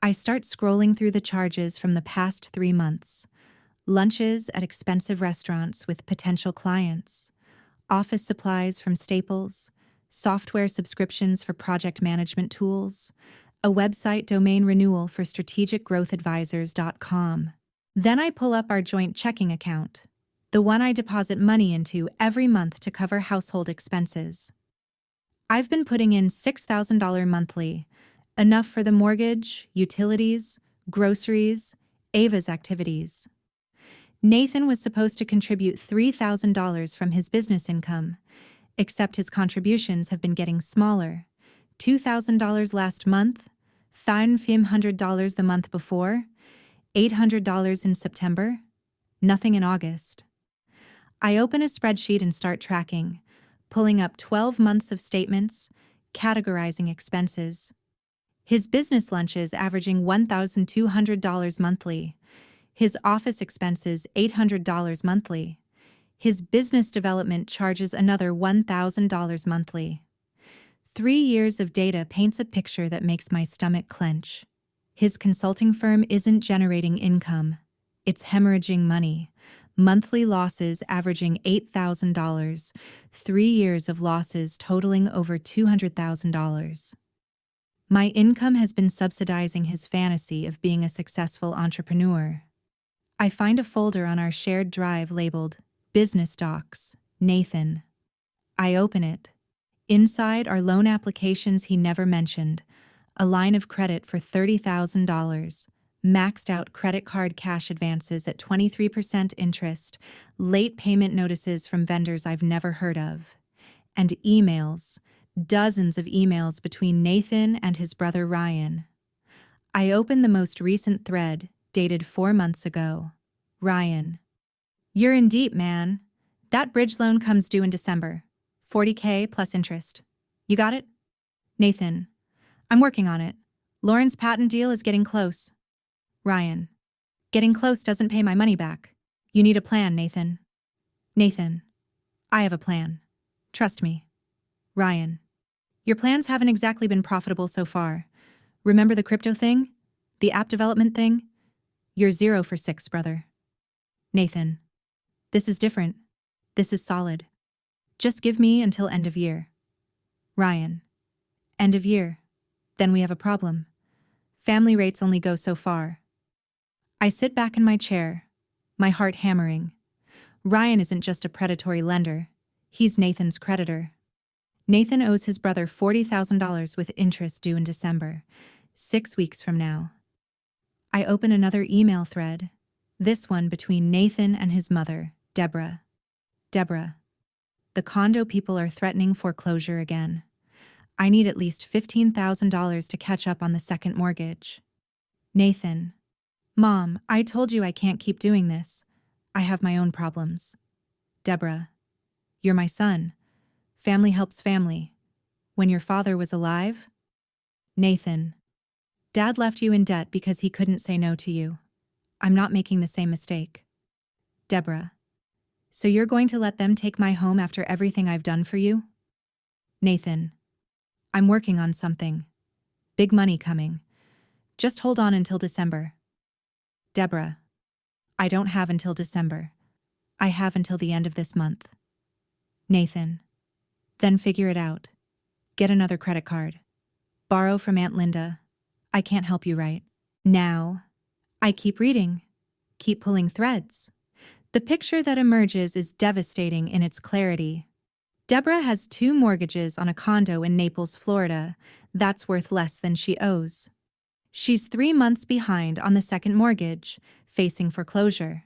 I start scrolling through the charges from the past 3 months. Lunches at expensive restaurants with potential clients, office supplies from Staples, software subscriptions for project management tools, a website domain renewal for strategicgrowthadvisors.com. Then I pull up our joint checking account, the one I deposit money into every month to cover household expenses. I've been putting in $6,000 monthly, enough for the mortgage, utilities, groceries, Ava's activities. Nathan was supposed to contribute $3,000 from his business income, except his contributions have been getting smaller. $2,000 last month, $500 the month before, $800 in September, nothing in August. I open a spreadsheet and start tracking, pulling up 12 months of statements, categorizing expenses. His business lunches averaging $1,200 monthly. His office expenses $800 monthly. His business development charges another $1,000 monthly. 3 years of data paints a picture that makes my stomach clench. His consulting firm isn't generating income. It's hemorrhaging money. Monthly losses averaging $8,000. 3 years of losses totaling over $200,000. My income has been subsidizing his fantasy of being a successful entrepreneur. I find a folder on our shared drive labeled Business Docs, Nathan. I open it. Inside are loan applications he never mentioned, a line of credit for $30,000, maxed out credit card cash advances at 23% interest, late payment notices from vendors I've never heard of, and emails, dozens of emails between Nathan and his brother Ryan. I open the most recent thread, dated 4 months ago. Ryan: "You're in deep, man. That bridge loan comes due in December. $40K plus interest. You got it?" Nathan: "I'm working on it. Lauren's patent deal is getting close." Ryan: "Getting close doesn't pay my money back. You need a plan, Nathan." Nathan: "I have a plan. Trust me." Ryan: "Your plans haven't exactly been profitable so far. Remember the crypto thing? The app development thing? You're 0 for 6, brother." Nathan: "This is different. This is solid. Just give me until end of year." Ryan: "End of year? Then we have a problem. Family rates only go so far." I sit back in my chair, my heart hammering. Ryan isn't just a predatory lender. He's Nathan's creditor. Nathan owes his brother $40,000 with interest due in December, 6 weeks from now. I open another email thread. This one between Nathan and his mother, Deborah. Deborah. The condo people are threatening foreclosure again. I need at least $15,000 to catch up on the second mortgage. Nathan. Mom, I told you I can't keep doing this. I have my own problems. Deborah. You're my son. Family helps family. When your father was alive? Nathan. Dad left you in debt because he couldn't say no to you. I'm not making the same mistake. Deborah. So you're going to let them take my home after everything I've done for you? Nathan. I'm working on something. Big money coming. Just hold on until December. Deborah. I don't have until December. I have until the end of this month. Nathan. Then figure it out. Get another credit card. Borrow from Aunt Linda. I can't help you right now. I keep reading. Keep pulling threads. The picture that emerges is devastating in its clarity. Deborah has 2 mortgages on a condo in Naples, Florida, that's worth less than she owes. She's 3 months behind on the second mortgage, facing foreclosure.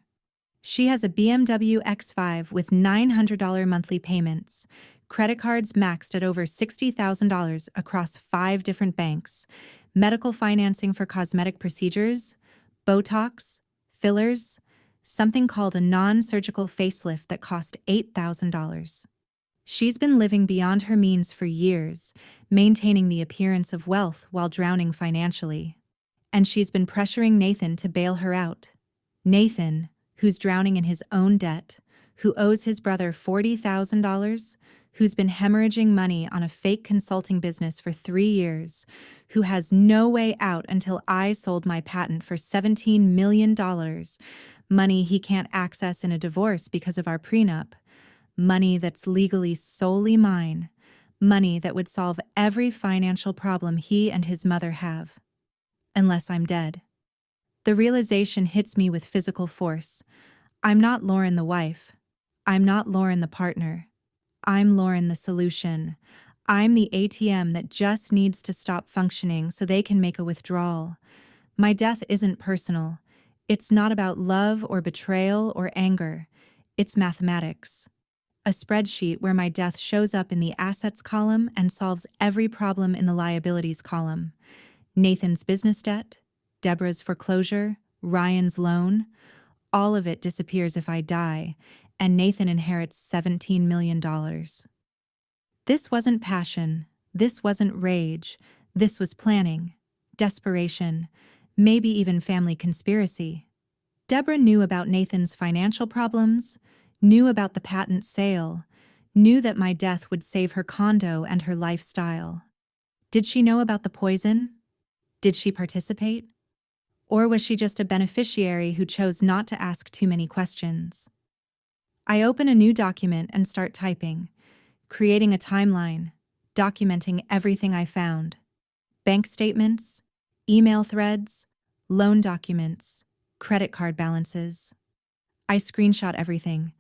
She has a BMW X5 with $900 monthly payments, credit cards maxed at over $60,000 across 5 different banks, medical financing for cosmetic procedures, Botox, fillers, something called a non-surgical facelift that cost $8,000. She's been living beyond her means for years, maintaining the appearance of wealth while drowning financially. And she's been pressuring Nathan to bail her out. Nathan, who's drowning in his own debt, who owes his brother $40,000, who's been hemorrhaging money on a fake consulting business for 3 years, who has no way out until I sold my patent for $17 million, money he can't access in a divorce because of our prenup, money that's legally solely mine, money that would solve every financial problem he and his mother have. Unless I'm dead. The realization hits me with physical force. I'm not Lauren the wife. I'm not Lauren the partner. I'm Lauren the solution. I'm the ATM that just needs to stop functioning so they can make a withdrawal. My death isn't personal. It's not about love or betrayal or anger. It's mathematics. A spreadsheet where my death shows up in the assets column and solves every problem in the liabilities column. Nathan's business debt, Deborah's foreclosure, Ryan's loan, all of it disappears if I die, and Nathan inherits $17 million. This wasn't passion, this wasn't rage, this was planning, desperation, maybe even family conspiracy. Deborah knew about Nathan's financial problems, knew about the patent sale, knew that my death would save her condo and her lifestyle. Did she know about the poison? Did she participate? Or was she just a beneficiary who chose not to ask too many questions? I open a new document and start typing, creating a timeline, documenting everything I found. Bank statements, email threads, loan documents, credit card balances. I screenshot everything,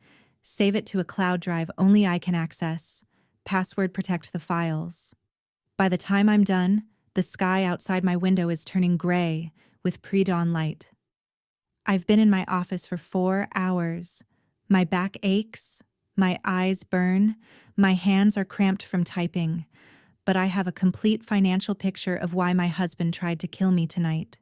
save it to a cloud drive only I can access, password protect the files. By the time I'm done, the sky outside my window is turning gray with pre-dawn light. I've been in my office for 4 hours. My back aches, my eyes burn, my hands are cramped from typing, but I have a complete financial picture of why my husband tried to kill me tonight.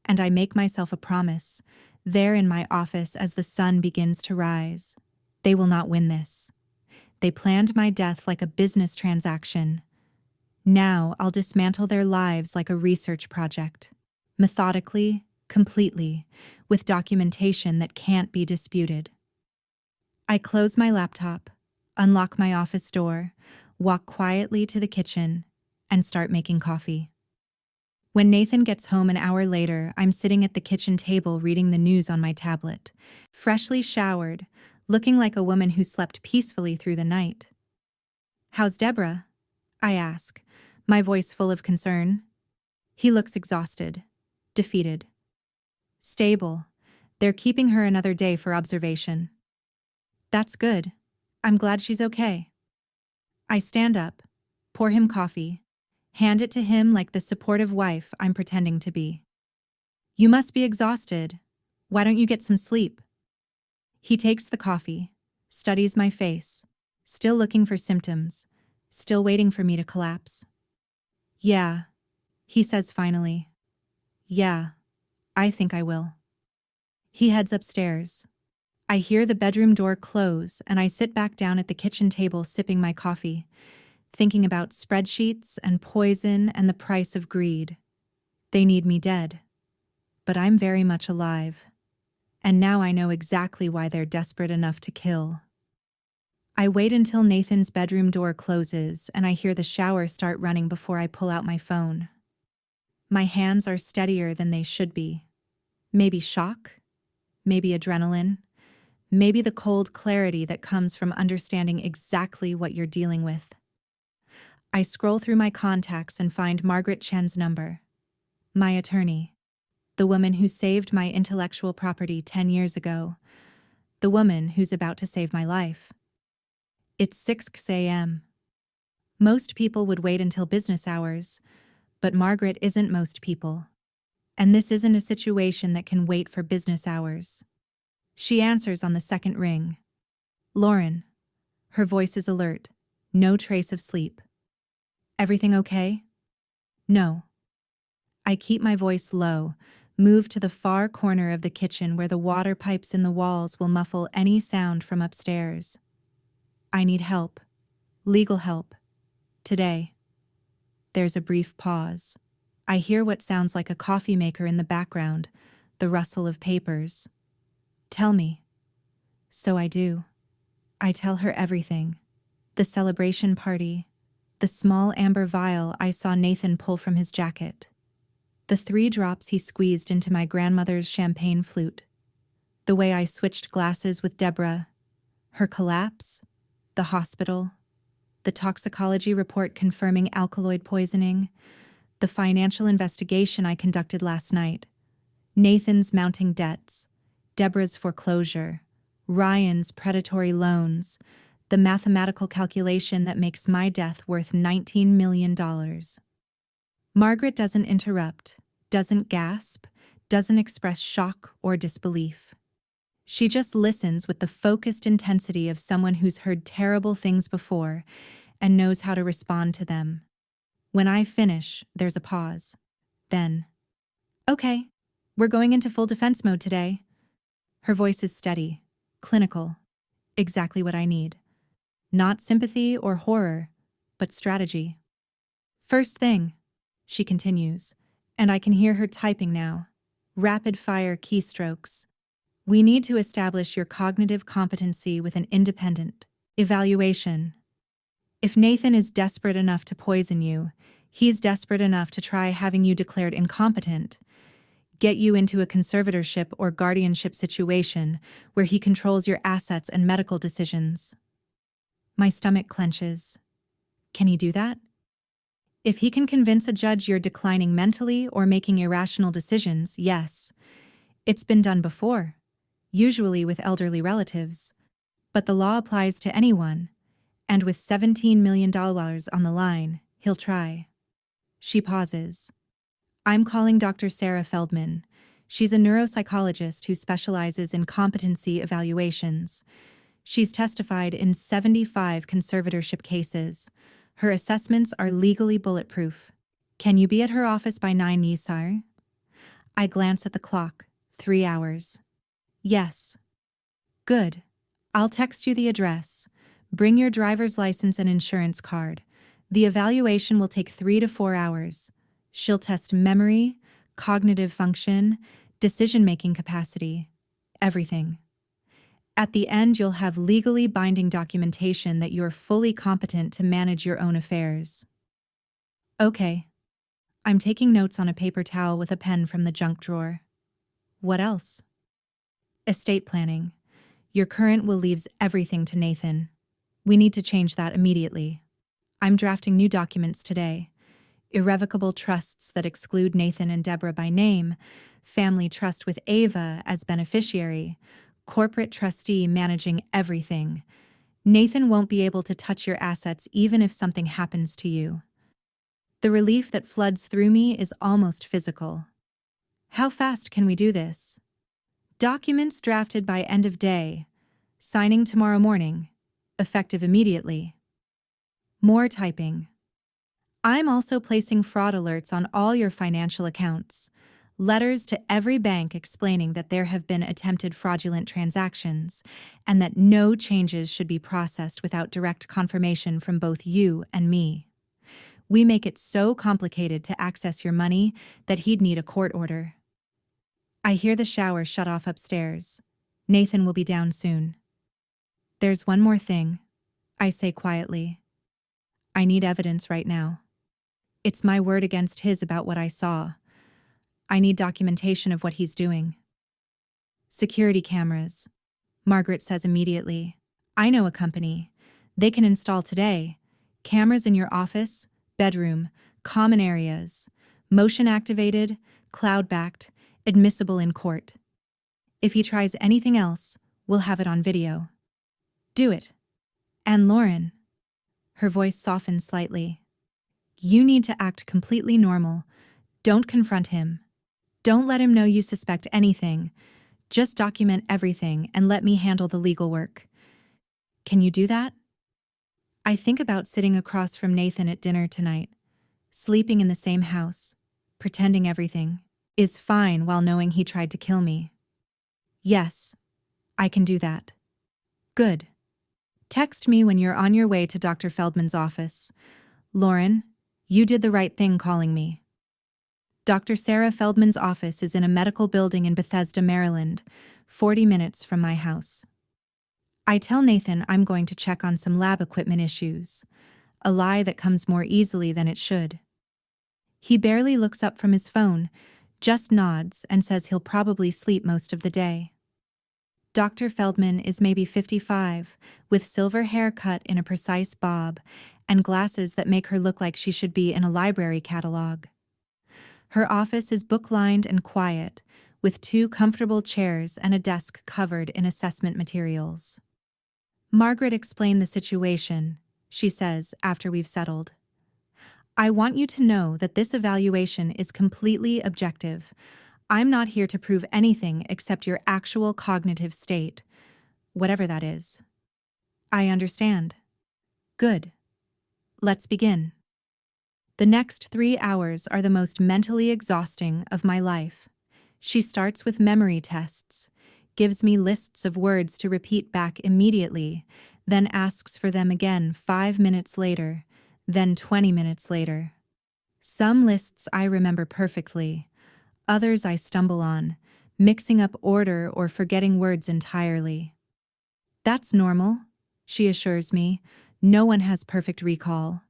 And I make myself a promise, there in my office as the sun begins to rise. They will not win this. They planned my death like a business transaction. Now I'll dismantle their lives like a research project. Methodically, completely, with documentation that can't be disputed. I close my laptop, unlock my office door, walk quietly to the kitchen, and start making coffee. When Nathan gets home an hour later, I'm sitting at the kitchen table reading the news on my tablet, freshly showered, looking like a woman who slept peacefully through the night. "How's Deborah?" I ask, my voice full of concern. He looks exhausted, defeated. "Stable. They're keeping her another day for observation." "That's good. I'm glad she's okay." I stand up, pour him coffee, hand it to him like the supportive wife I'm pretending to be. "You must be exhausted. Why don't you get some sleep? He takes the coffee, studies my face, still looking for symptoms, still waiting for me to collapse. Yeah, he says finally. Yeah, I think I will. He heads upstairs. I hear the bedroom door close and I sit back down at the kitchen table sipping my coffee, thinking about spreadsheets and poison and the price of greed. They need me dead. But I'm very much alive. And now I know exactly why they're desperate enough to kill. I wait until Nathan's bedroom door closes and I hear the shower start running before I pull out my phone. My hands are steadier than they should be. Maybe shock? Maybe adrenaline? Maybe the cold clarity that comes from understanding exactly what you're dealing with. I scroll through my contacts and find Margaret Chen's number. My attorney. The woman who saved my intellectual property 10 years ago. The woman who's about to save my life. It's 6 a.m. Most people would wait until business hours, but Margaret isn't most people. And this isn't a situation that can wait for business hours. She answers on the second ring. Lauren. Her voice is alert. No trace of sleep. Everything okay? No. I keep my voice low, move to the far corner of the kitchen where the water pipes in the walls will muffle any sound from upstairs. I need help. Legal help. Today. There's a brief pause. I hear what sounds like a coffee maker in the background, the rustle of papers. Tell me. So I do. I tell her everything. The celebration party. The small amber vial I saw Nathan pull from his jacket. The 3 drops he squeezed into my grandmother's champagne flute. The way I switched glasses with Deborah. Her collapse. The hospital. The toxicology report confirming alkaloid poisoning. The financial investigation I conducted last night. Nathan's mounting debts. Deborah's foreclosure. Ryan's predatory loans. The mathematical calculation that makes my death worth $19 million. Margaret doesn't interrupt, doesn't gasp, doesn't express shock or disbelief. She just listens with the focused intensity of someone who's heard terrible things before and knows how to respond to them. When I finish, there's a pause. Then, okay, we're going into full defense mode today. Her voice is steady, clinical, exactly what I need. Not sympathy or horror, but strategy. First thing, she continues, and I can hear her typing now. Rapid-fire keystrokes. We need to establish your cognitive competency with an independent evaluation. If Nathan is desperate enough to poison you, he's desperate enough to try having you declared incompetent, get you into a conservatorship or guardianship situation where he controls your assets and medical decisions. My stomach clenches. Can he do that? If he can convince a judge you're declining mentally or making irrational decisions, yes. It's been done before, usually with elderly relatives. But the law applies to anyone, and with $17 million on the line, he'll try. She pauses. I'm calling Dr. Sarah Feldman. She's a neuropsychologist who specializes in competency evaluations. She's testified in 75 conservatorship cases. Her assessments are legally bulletproof. Can you be at her office by 9 Nisar? I glance at the clock. 3 hours. Yes. Good. I'll text you the address. Bring your driver's license and insurance card. The evaluation will take 3 to 4 hours. She'll test memory, cognitive function, decision-making capacity, everything. At the end, you'll have legally binding documentation that you're fully competent to manage your own affairs. Okay. I'm taking notes on a paper towel with a pen from the junk drawer. What else? Estate planning. Your current will leaves everything to Nathan. We need to change that immediately. I'm drafting new documents today. Irrevocable trusts that exclude Nathan and Deborah by name, family trust with Ava as beneficiary, corporate trustee managing everything. Nathan won't be able to touch your assets even if something happens to you. The relief that floods through me is almost physical. How fast can we do this? Documents drafted by end of day. Signing tomorrow morning. Effective immediately. More typing. I'm also placing fraud alerts on all your financial accounts. Letters to every bank explaining that there have been attempted fraudulent transactions and that no changes should be processed without direct confirmation from both you and me. We make it so complicated to access your money that he'd need a court order. I hear the shower shut off upstairs. Nathan will be down soon. There's one more thing, I say quietly. I need evidence right now. It's my word against his about what I saw. I need documentation of what he's doing. Security cameras, Margaret says immediately. I know a company. They can install today. Cameras in your office, bedroom, common areas. Motion activated, cloud-backed, admissible in court. If he tries anything else, we'll have it on video. Do it. And Lauren. Her voice softened slightly. You need to act completely normal. Don't confront him. Don't let him know you suspect anything. Just document everything and let me handle the legal work. Can you do that? I think about sitting across from Nathan at dinner tonight, sleeping in the same house, pretending everything is fine while knowing he tried to kill me. Yes, I can do that. Good. Text me when you're on your way to Dr. Feldman's office. Lauren, you did the right thing calling me. Dr. Sarah Feldman's office is in a medical building in Bethesda, Maryland, 40 minutes from my house. I tell Nathan I'm going to check on some lab equipment issues, a lie that comes more easily than it should. He barely looks up from his phone, just nods and says he'll probably sleep most of the day. Dr. Feldman is maybe 55, with silver hair cut in a precise bob and glasses that make her look like she should be in a library catalog. Her office is book-lined and quiet, with 2 comfortable chairs and a desk covered in assessment materials. Margaret explained the situation, she says after we've settled. I want you to know that this evaluation is completely objective. I'm not here to prove anything except your actual cognitive state, whatever that is. I understand. Good. Let's begin. The next 3 hours are the most mentally exhausting of my life. She starts with memory tests, gives me lists of words to repeat back immediately, then asks for them again 5 minutes later, then 20 minutes later. Some lists I remember perfectly, others I stumble on, mixing up order or forgetting words entirely. That's normal, she assures me. No one has perfect recall.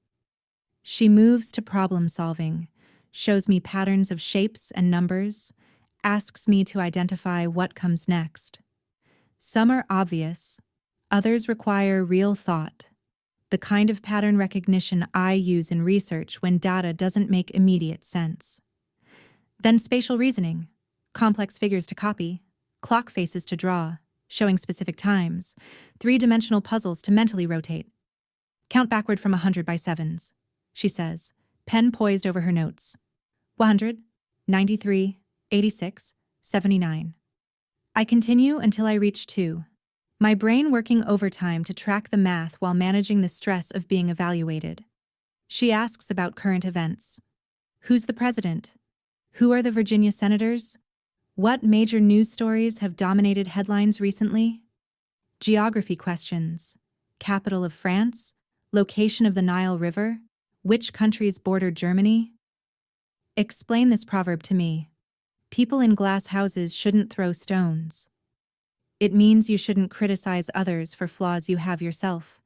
She moves to problem solving, shows me patterns of shapes and numbers, asks me to identify what comes next. Some are obvious, others require real thought, the kind of pattern recognition I use in research when data doesn't make immediate sense. Then spatial reasoning, complex figures to copy, clock faces to draw, showing specific times, 3-dimensional puzzles to mentally rotate. Count backward from 100 by 7s, she says, pen poised over her notes. 100, 93, 86, 79. I continue until I reach 2. My brain working overtime to track the math while managing the stress of being evaluated. She asks about current events. Who's the president? Who are the Virginia senators? What major news stories have dominated headlines recently? Geography questions. Capital of France? Location of the Nile River? Which countries border Germany? Explain this proverb to me. People in glass houses shouldn't throw stones. It means you shouldn't criticize others for flaws you have yourself.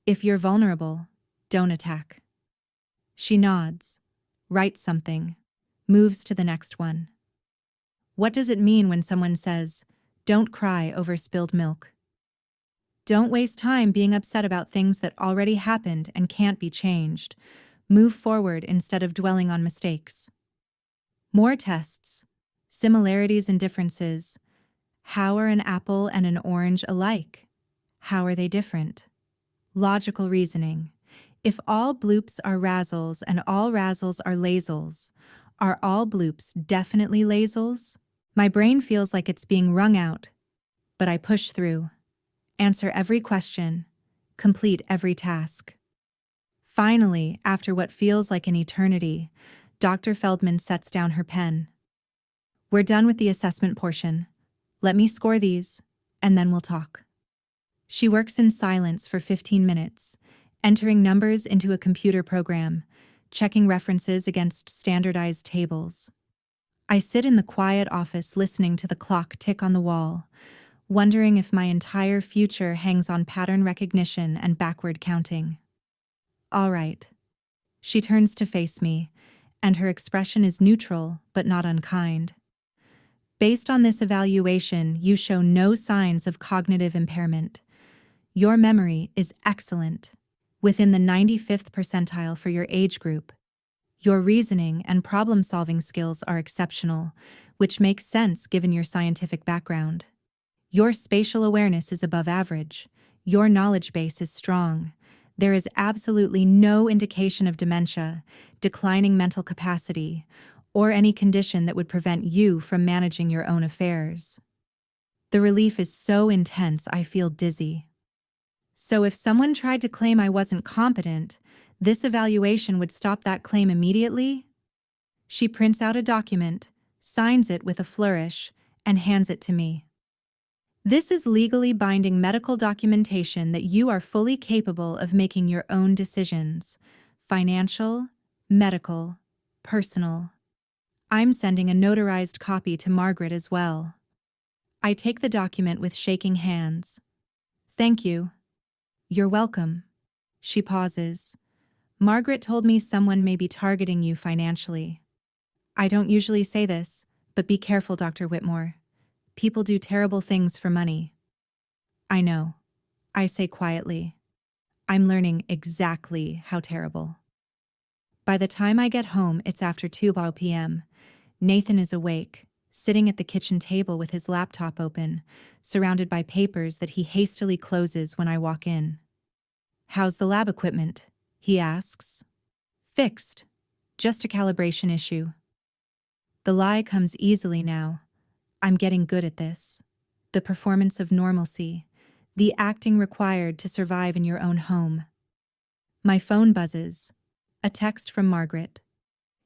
If you're vulnerable, don't attack. She nods, writes something, moves to the next one. What does it mean when someone says, "Don't cry over spilled milk"? Don't waste time being upset about things that already happened and can't be changed. Move forward instead of dwelling on mistakes. More tests. Similarities and differences. How are an apple and an orange alike? How are they different? Logical reasoning. If all bloops are razzles and all razzles are lazels, are all bloops definitely lazels? My brain feels like it's being wrung out, but I push through, answer every question, complete every task. Finally, after what feels like an eternity, Dr. Feldman sets down her pen. We're done with the assessment portion. Let me score these, and then we'll talk. She works in silence for 15 minutes, entering numbers into a computer program, checking references against standardized tables. I sit in the quiet office listening to the clock tick on the wall, wondering if my entire future hangs on pattern recognition and backward counting. All right. She turns to face me, and her expression is neutral but not unkind. Based on this evaluation, you show no signs of cognitive impairment. Your memory is excellent, within the 95th percentile for your age group. Your reasoning and problem-solving skills are exceptional, which makes sense given your scientific background. Your spatial awareness is above average. Your knowledge base is strong. There is absolutely no indication of dementia, declining mental capacity, or any condition that would prevent you from managing your own affairs. The relief is so intense I feel dizzy. So if someone tried to claim I wasn't competent, this evaluation would stop that claim immediately? She prints out a document, signs it with a flourish, and hands it to me. This is legally binding medical documentation that you are fully capable of making your own decisions: financial, medical, personal. I'm sending a notarized copy to Margaret as well. I take the document with shaking hands. Thank you. You're welcome. She pauses. Margaret told me someone may be targeting you financially. I don't usually say this, but be careful, Dr. Whitmore. People do terrible things for money. I know. I say quietly. I'm learning exactly how terrible. By the time I get home, it's after 2 p.m. Nathan is awake, sitting at the kitchen table with his laptop open, surrounded by papers that he hastily closes when I walk in. How's the lab equipment? He asks. Fixed. Just a calibration issue. The lie comes easily now. I'm getting good at this. The performance of normalcy, the acting required to survive in your own home. My phone buzzes. A text from Margaret.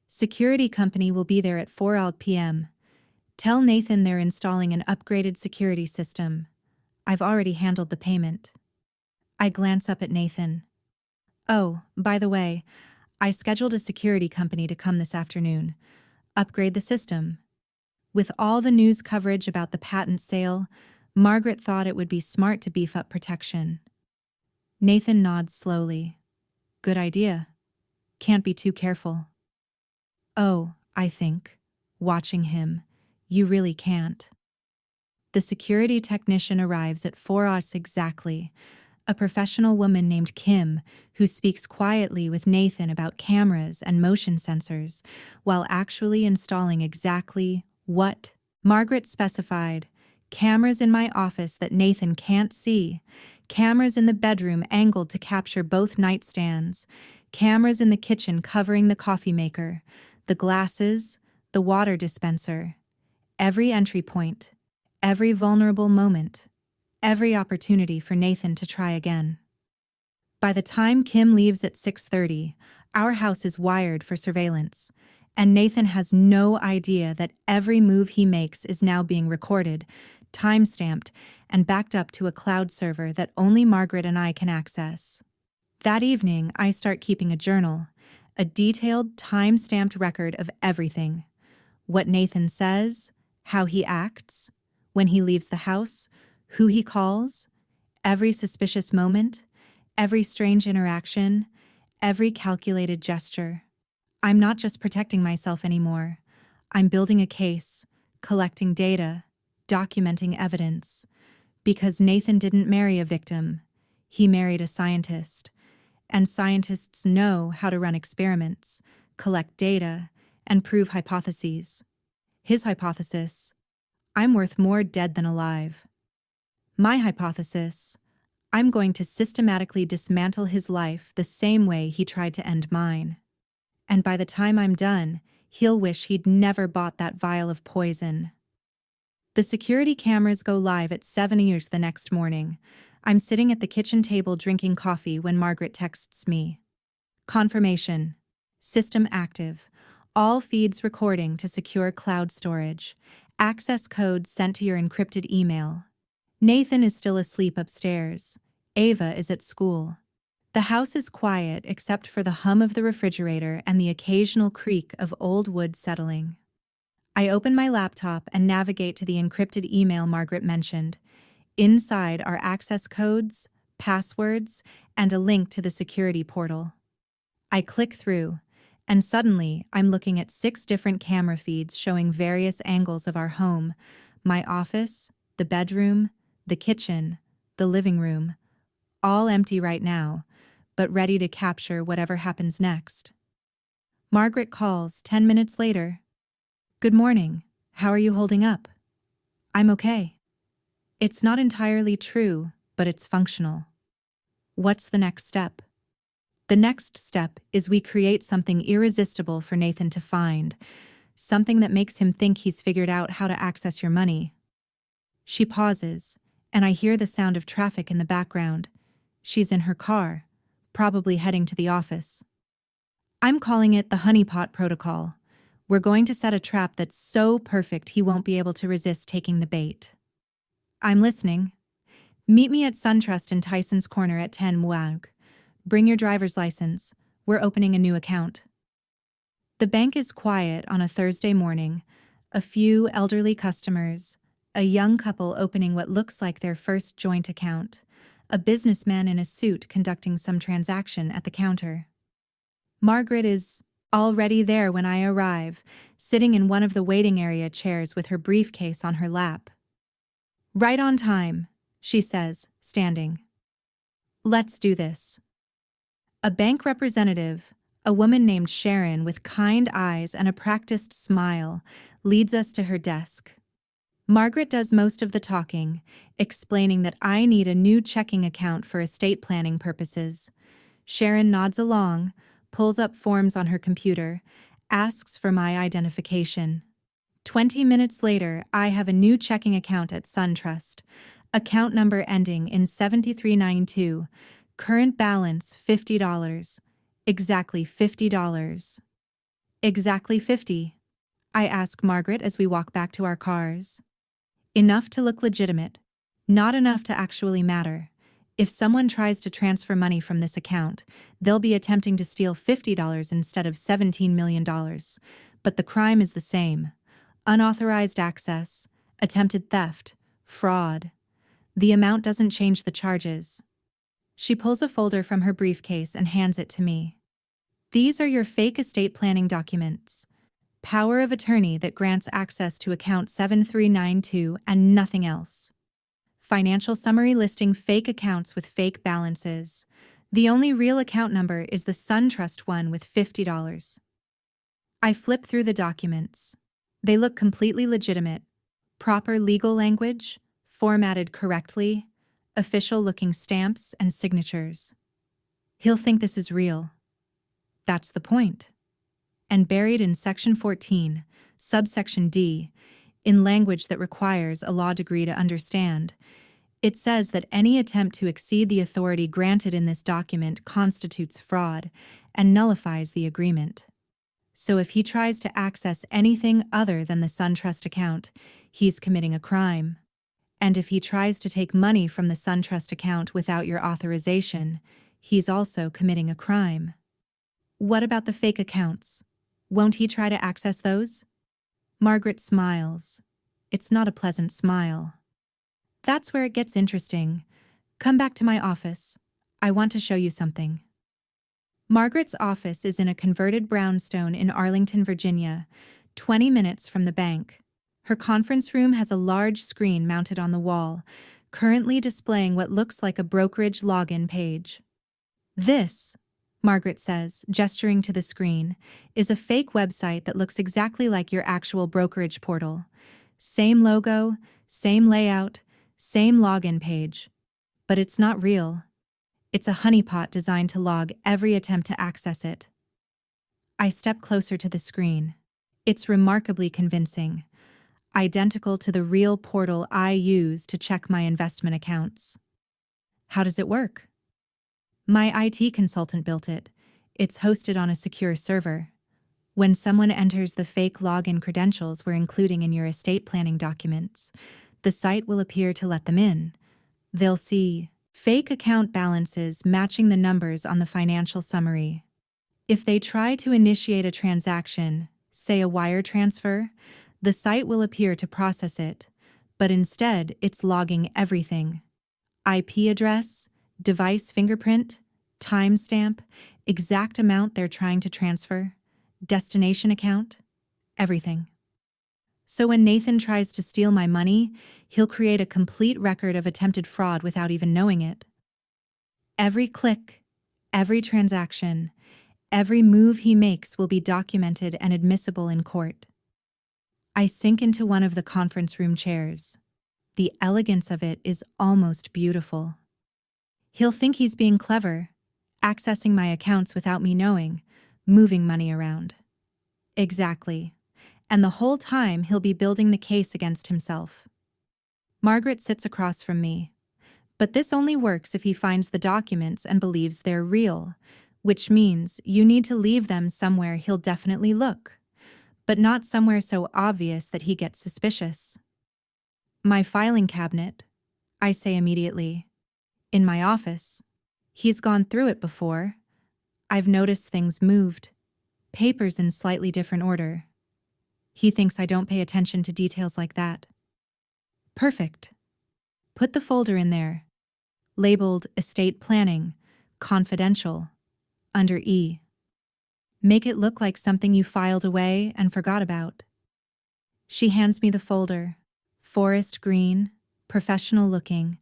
Security company will be there at 4 p.m. Tell Nathan they're installing an upgraded security system. I've already handled the payment. I glance up at Nathan. Oh, by the way, I scheduled a security company to come this afternoon. Upgrade the system. With all the news coverage about the patent sale, Margaret thought it would be smart to beef up protection. Nathan nods slowly. Good idea. Can't be too careful. Oh, I think, watching him, you really can't. The security technician arrives at 4 exactly, a professional woman named Kim who speaks quietly with Nathan about cameras and motion sensors while actually installing exactly what Margaret specified: cameras in my office that Nathan can't see, cameras in the bedroom angled to capture both nightstands, cameras in the kitchen covering the coffee maker, the glasses, the water dispenser, every entry point, every vulnerable moment, every opportunity for Nathan to try again. By the time Kim leaves at 6:30, our house is wired for surveillance, and Nathan has no idea that every move he makes is now being recorded, time-stamped, and backed up to a cloud server that only Margaret and I can access. That evening, I start keeping a journal, a detailed, time-stamped record of everything. What Nathan says, how he acts, when he leaves the house, who he calls, every suspicious moment, every strange interaction, every calculated gesture. I'm not just protecting myself anymore. I'm building a case, collecting data, documenting evidence. Because Nathan didn't marry a victim. He married a scientist. And scientists know how to run experiments, collect data, and prove hypotheses. His hypothesis: I'm worth more dead than alive. My hypothesis: I'm going to systematically dismantle his life the same way he tried to end mine. And by the time I'm done, he'll wish he'd never bought that vial of poison. The security cameras go live at 7 years the next morning. I'm sitting at the kitchen table drinking coffee when Margaret texts me. Confirmation. System active. All feeds recording to secure cloud storage. Access code sent to your encrypted email. Nathan is still asleep upstairs. Ava is at school. The house is quiet except for the hum of the refrigerator and the occasional creak of old wood settling. I open my laptop and navigate to the encrypted email Margaret mentioned. Inside are access codes, passwords, and a link to the security portal. I click through, and suddenly I'm looking at 6 different camera feeds showing various angles of our home: my office, the bedroom, the kitchen, the living room, all empty right now, but ready to capture whatever happens next. Margaret calls 10 minutes later. "Good morning. How are you holding up?" "I'm okay." It's not entirely true, but it's functional. What's the next step? The next step is we create something irresistible for Nathan to find, something that makes him think he's figured out how to access your money. She pauses, and I hear the sound of traffic in the background. She's in her car, probably heading to the office. I'm calling it the honeypot protocol. We're going to set a trap that's so perfect he won't be able to resist taking the bait. "I'm listening." "Meet me at SunTrust in Tyson's Corner at 10 WAG. Bring your driver's license. We're opening a new account." The bank is quiet on a Thursday morning. A few elderly customers, a young couple opening what looks like their first joint account, a businessman in a suit conducting some transaction at the counter. Margaret is already there when I arrive, sitting in one of the waiting area chairs with her briefcase on her lap. "Right on time," she says, standing. "Let's do this." A bank representative, a woman named Sharon with kind eyes and a practiced smile, leads us to her desk. Margaret does most of the talking, explaining that I need a new checking account for estate planning purposes. Sharon nods along, pulls up forms on her computer, asks for my identification. 20 minutes later, I have a new checking account at SunTrust. Account number ending in 7392. Current balance $50. Exactly $50. Exactly 50. I ask Margaret as we walk back to our cars. Enough to look legitimate, not enough to actually matter. If someone tries to transfer money from this account, they'll be attempting to steal $50 instead of $17 million. But the crime is the same: unauthorized access, attempted theft, fraud. The amount doesn't change the charges. She pulls a folder from her briefcase and hands it to me. "These are your fake estate planning documents. Power of attorney that grants access to account 7392 and nothing else. Financial summary listing fake accounts with fake balances. The only real account number is the SunTrust one with $50. I flip through the documents. They look completely legitimate. Proper legal language, formatted correctly, official-looking stamps and signatures. He'll think this is real. That's the point. And buried in Section 14, subsection D, in language that requires a law degree to understand, it says that any attempt to exceed the authority granted in this document constitutes fraud and nullifies the agreement. So if he tries to access anything other than the SunTrust account, he's committing a crime. And if he tries to take money from the SunTrust account without your authorization, he's also committing a crime. What about the fake accounts? Won't he try to access those? Margaret smiles. It's not a pleasant smile. That's where it gets interesting. Come back to my office. I want to show you something. Margaret's office is in a converted brownstone in Arlington, Virginia, 20 minutes from the bank. Her conference room has a large screen mounted on the wall, currently displaying what looks like a brokerage login page. "This," Margaret says, gesturing to the screen, "is a fake website that looks exactly like your actual brokerage portal. Same logo, same layout, same login page. But it's not real. It's a honeypot designed to log every attempt to access it." I step closer to the screen. It's remarkably convincing. identical to the real portal I use to check my investment accounts. How does it work? My IT consultant built it. It's hosted on a secure server. When someone enters the fake login credentials we're including in your estate planning documents, the site will appear to let them in. They'll see fake account balances matching the numbers on the financial summary. If they try to initiate a transaction, say a wire transfer, the site will appear to process it, but instead it's logging everything: IP address, device fingerprint, timestamp, exact amount they're trying to transfer, destination account, everything. So when Nathan tries to steal my money, he'll create a complete record of attempted fraud without even knowing it. Every click, every transaction, every move he makes will be documented and admissible in court. I sink into one of the conference room chairs. The elegance of it is almost beautiful. He'll think he's being clever, accessing my accounts without me knowing, moving money around. Exactly. And the whole time he'll be building the case against himself. Margaret sits across from me. But this only works if he finds the documents and believes they're real, which means you need to leave them somewhere he'll definitely look, but not somewhere so obvious that he gets suspicious. My filing cabinet, I say immediately. In my office. He's gone through it before. I've noticed things moved, papers in slightly different order. He thinks I don't pay attention to details like that. Perfect. Put the folder in there, labeled Estate Planning, Confidential, under E. Make it look like something you filed away and forgot about. She hands me the folder, forest green, professional looking,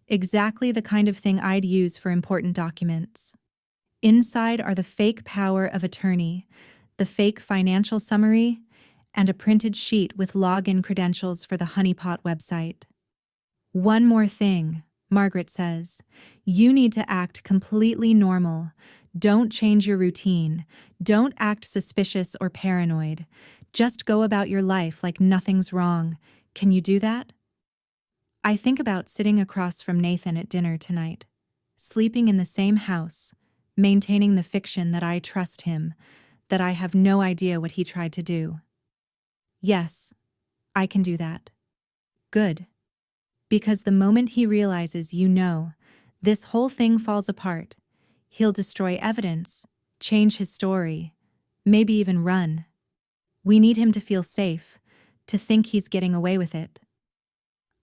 exactly the kind of thing I'd use for important documents. Inside are the fake power of attorney, the fake financial summary, and a printed sheet with login credentials for the Honeypot website. One more thing, Margaret says. You need to act completely normal. Don't change your routine. Don't act suspicious or paranoid. Just go about your life like nothing's wrong. Can you do that? I think about sitting across from Nathan at dinner tonight, sleeping in the same house, maintaining the fiction that I trust him, that I have no idea what he tried to do. Yes, I can do that. Good. Because the moment he realizes you know, this whole thing falls apart, he'll destroy evidence, change his story, maybe even run. We need him to feel safe, to think he's getting away with it.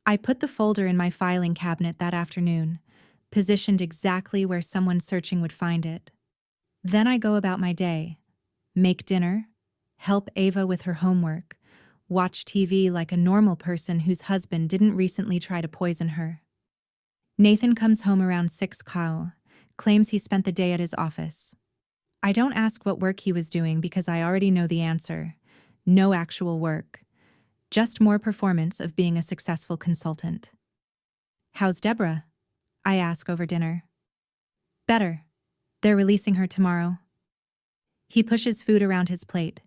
I put the folder in my filing cabinet that afternoon, positioned exactly where someone searching would find it. Then I go about my day, make dinner, help Ava with her homework, watch TV like a normal person whose husband didn't recently try to poison her. Nathan comes home around 6 cow, claims he spent the day at his office. I don't ask what work he was doing because I already know the answer. No actual work. Just more performance of being a successful consultant. How's Deborah? I ask over dinner. Better. They're releasing her tomorrow. He pushes food around his plate.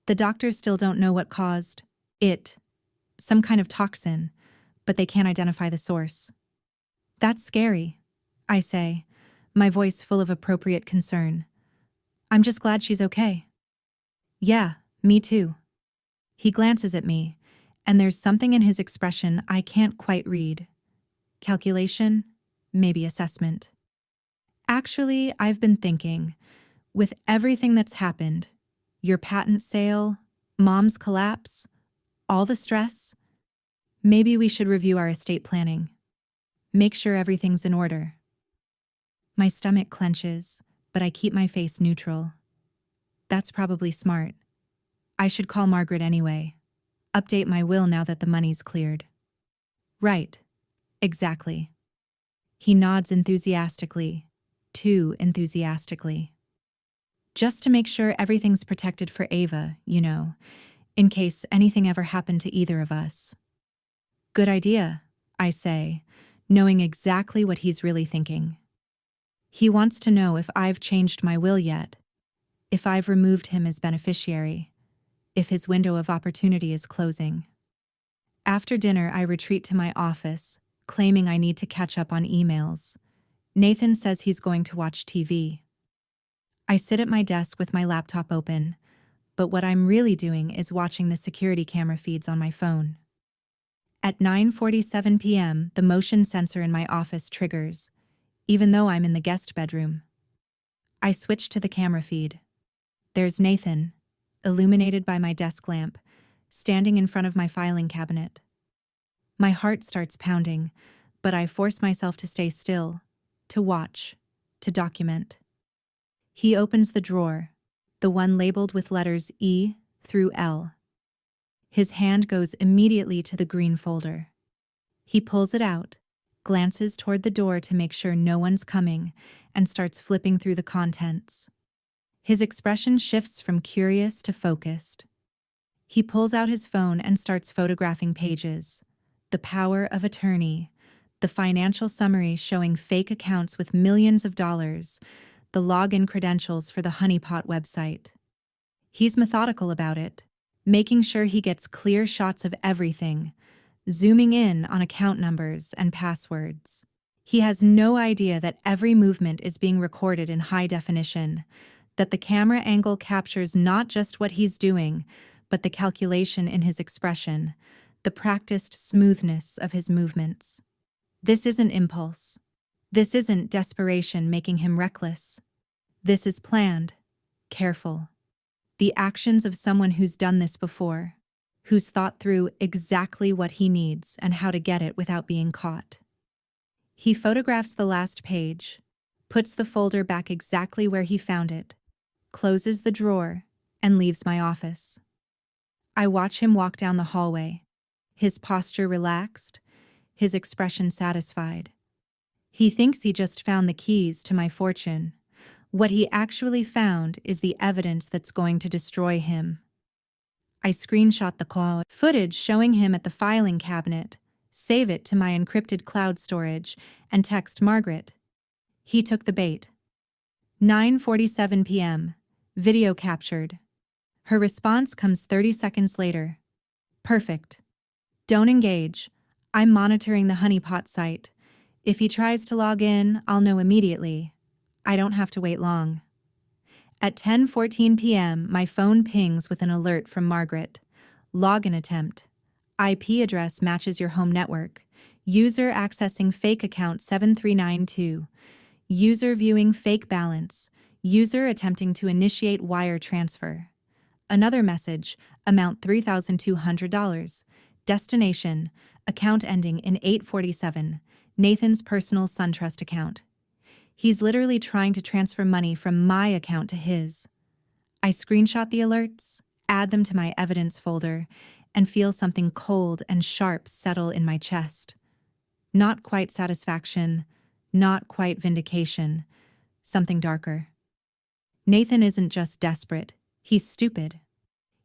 The doctors still don't know what caused it. Some kind of toxin, but they can't identify the source. That's scary, I say, my voice full of appropriate concern. I'm just glad she's okay. Yeah, me too. He glances at me, and there's something in his expression I can't quite read. Calculation, maybe assessment. Actually, I've been thinking, with everything that's happened, your patent sale, Mom's collapse, all the stress, maybe we should review our estate planning. Make sure everything's in order. My stomach clenches, but I keep my face neutral. That's probably smart. I should call Margaret anyway. Update my will now that the money's cleared. Right. Exactly. He nods enthusiastically. Too enthusiastically. Just to make sure everything's protected for Ava, you know, in case anything ever happened to either of us. Good idea, I say, knowing exactly what he's really thinking. He wants to know if I've changed my will yet, if I've removed him as beneficiary, if his window of opportunity is closing. After dinner, I retreat to my office, claiming I need to catch up on emails. Nathan says he's going to watch TV. I sit at my desk with my laptop open, but what I'm really doing is watching the security camera feeds on my phone. At 9:47 p.m., the motion sensor in my office triggers, even though I'm in the guest bedroom. I switch to the camera feed. There's Nathan, illuminated by my desk lamp, standing in front of my filing cabinet. My heart starts pounding, but I force myself to stay still, to watch, to document. He opens the drawer, the one labeled with letters E through L. His hand goes immediately to the green folder. He pulls it out, glances toward the door to make sure no one's coming, and starts flipping through the contents. His expression shifts from curious to focused. He pulls out his phone and starts photographing pages. The power of attorney, the financial summary showing fake accounts with millions of dollars, the login credentials for the honeypot website. He's methodical about it, making sure he gets clear shots of everything, zooming in on account numbers and passwords. He has no idea that every movement is being recorded in high definition, that the camera angle captures not just what he's doing, but the calculation in his expression, the practiced smoothness of his movements. This isn't impulse. This isn't desperation making him reckless. This is planned, careful. The actions of someone who's done this before, who's thought through exactly what he needs and how to get it without being caught. He photographs the last page, puts the folder back exactly where he found it, closes the drawer, and leaves my office. I watch him walk down the hallway, his posture relaxed, his expression satisfied. He thinks he just found the keys to my fortune. What he actually found is the evidence that's going to destroy him. I screenshot the call footage showing him at the filing cabinet, save it to my encrypted cloud storage, and text Margaret. He took the bait. 9:47 p.m. Video captured. Her response comes 30 seconds later. Perfect. Don't engage. I'm monitoring the honeypot site. If he tries to log in, I'll know immediately. I don't have to wait long. At 10:14 p.m., my phone pings with an alert from Margaret. Login attempt. IP address matches your home network. User accessing fake account 7392. User viewing fake balance. User attempting to initiate wire transfer. Another message, amount $3,200. Destination, account ending in 847. Nathan's personal SunTrust account. He's literally trying to transfer money from my account to his. I screenshot the alerts, add them to my evidence folder, and feel something cold and sharp settle in my chest. Not quite satisfaction, not quite vindication, something darker. Nathan isn't just desperate, he's stupid.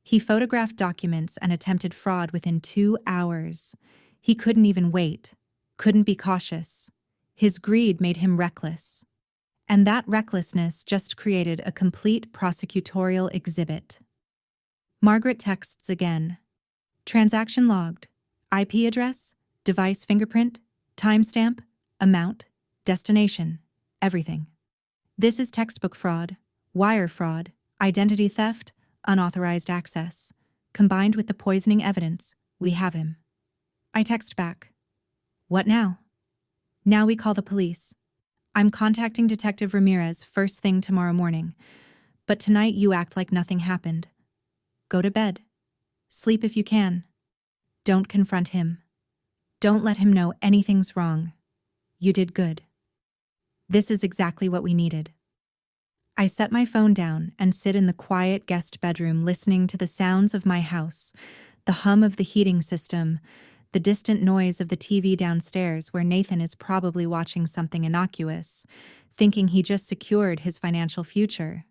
He photographed documents and attempted fraud within 2 hours. He couldn't even wait, couldn't be cautious. His greed made him reckless. And that recklessness just created a complete prosecutorial exhibit. Margaret texts again. Transaction logged. IP address, device fingerprint, timestamp, amount, destination, everything. This is textbook fraud, wire fraud, identity theft, unauthorized access. Combined with the poisoning evidence, we have him. I text back. What now? Now we call the police. I'm contacting Detective Ramirez first thing tomorrow morning. But tonight you act like nothing happened. Go to bed. Sleep if you can. Don't confront him. Don't let him know anything's wrong. You did good. This is exactly what we needed. I set my phone down and sit in the quiet guest bedroom listening to the sounds of my house, the hum of the heating system, the distant noise of the TV downstairs where Nathan is probably watching something innocuous, thinking he just secured his financial future.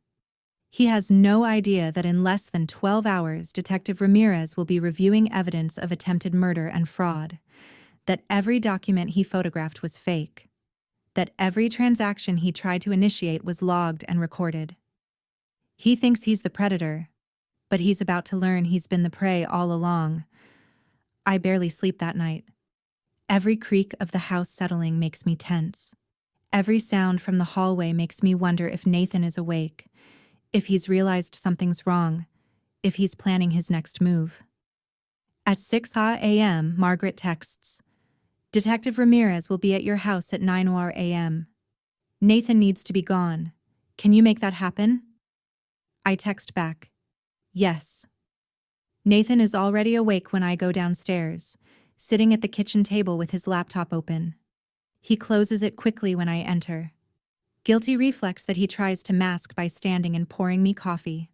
He has no idea that in less than 12 hours, Detective Ramirez will be reviewing evidence of attempted murder and fraud, that every document he photographed was fake, that every transaction he tried to initiate was logged and recorded. He thinks he's the predator, but he's about to learn he's been the prey all along. I barely sleep that night. Every creak of the house settling makes me tense. Every sound from the hallway makes me wonder if Nathan is awake, if he's realized something's wrong, if he's planning his next move. At 6 a.m., Margaret texts, "Detective Ramirez will be at your house at 9 a.m. Nathan needs to be gone. Can you make that happen?" I text back, "Yes." Nathan is already awake when I go downstairs, sitting at the kitchen table with his laptop open. He closes it quickly when I enter. Guilty reflex that he tries to mask by standing and pouring me coffee.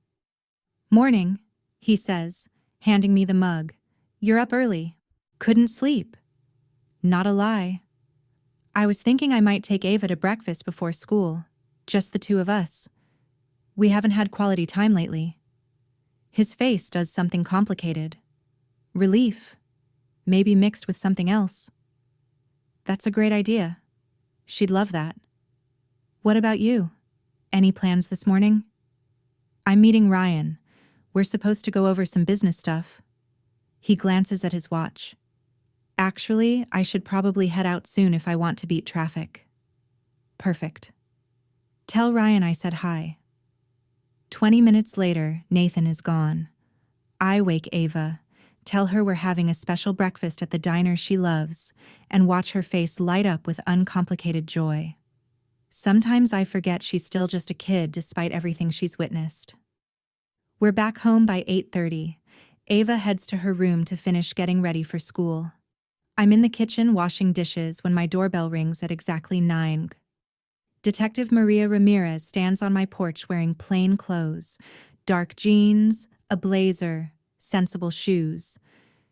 "Morning," he says, handing me the mug. "You're up early. Couldn't sleep." Not a lie. I was thinking I might take Ava to breakfast before school. Just the two of us. We haven't had quality time lately. His face does something complicated. Relief. Maybe mixed with something else. That's a great idea. She'd love that. What about you? Any plans this morning? I'm meeting Ryan. We're supposed to go over some business stuff. He glances at his watch. Actually, I should probably head out soon if I want to beat traffic. Perfect. Tell Ryan I said hi. 20 minutes later, Nathan is gone. I wake Ava, tell her we're having a special breakfast at the diner she loves, and watch her face light up with uncomplicated joy. Sometimes I forget she's still just a kid despite everything she's witnessed. We're back home by 8:30. Ava heads to her room to finish getting ready for school. I'm in the kitchen washing dishes when my doorbell rings at exactly 9. Detective Maria Ramirez stands on my porch wearing plain clothes, dark jeans, a blazer, sensible shoes.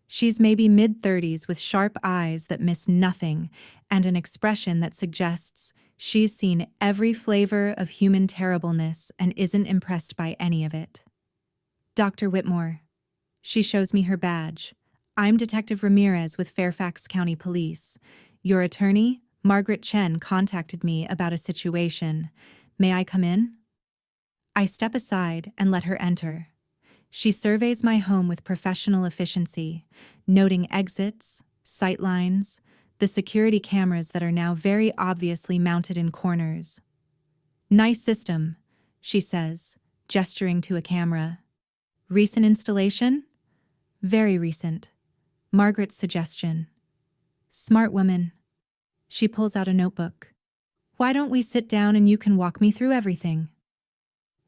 She's maybe mid-30s with sharp eyes that miss nothing and an expression that suggests she's seen every flavor of human terribleness and isn't impressed by any of it. "Dr. Whitmore." She shows me her badge. "I'm Detective Ramirez with Fairfax County Police. Your attorney, Margaret Chen, contacted me about a situation. May I come in?" I step aside and let her enter. She surveys my home with professional efficiency, noting exits, sight lines, the security cameras that are now very obviously mounted in corners. "Nice system," she says, gesturing to a camera. "Recent installation?" "Very recent." Margaret's suggestion. "Smart woman." She pulls out a notebook. "Why don't we sit down and you can walk me through everything?"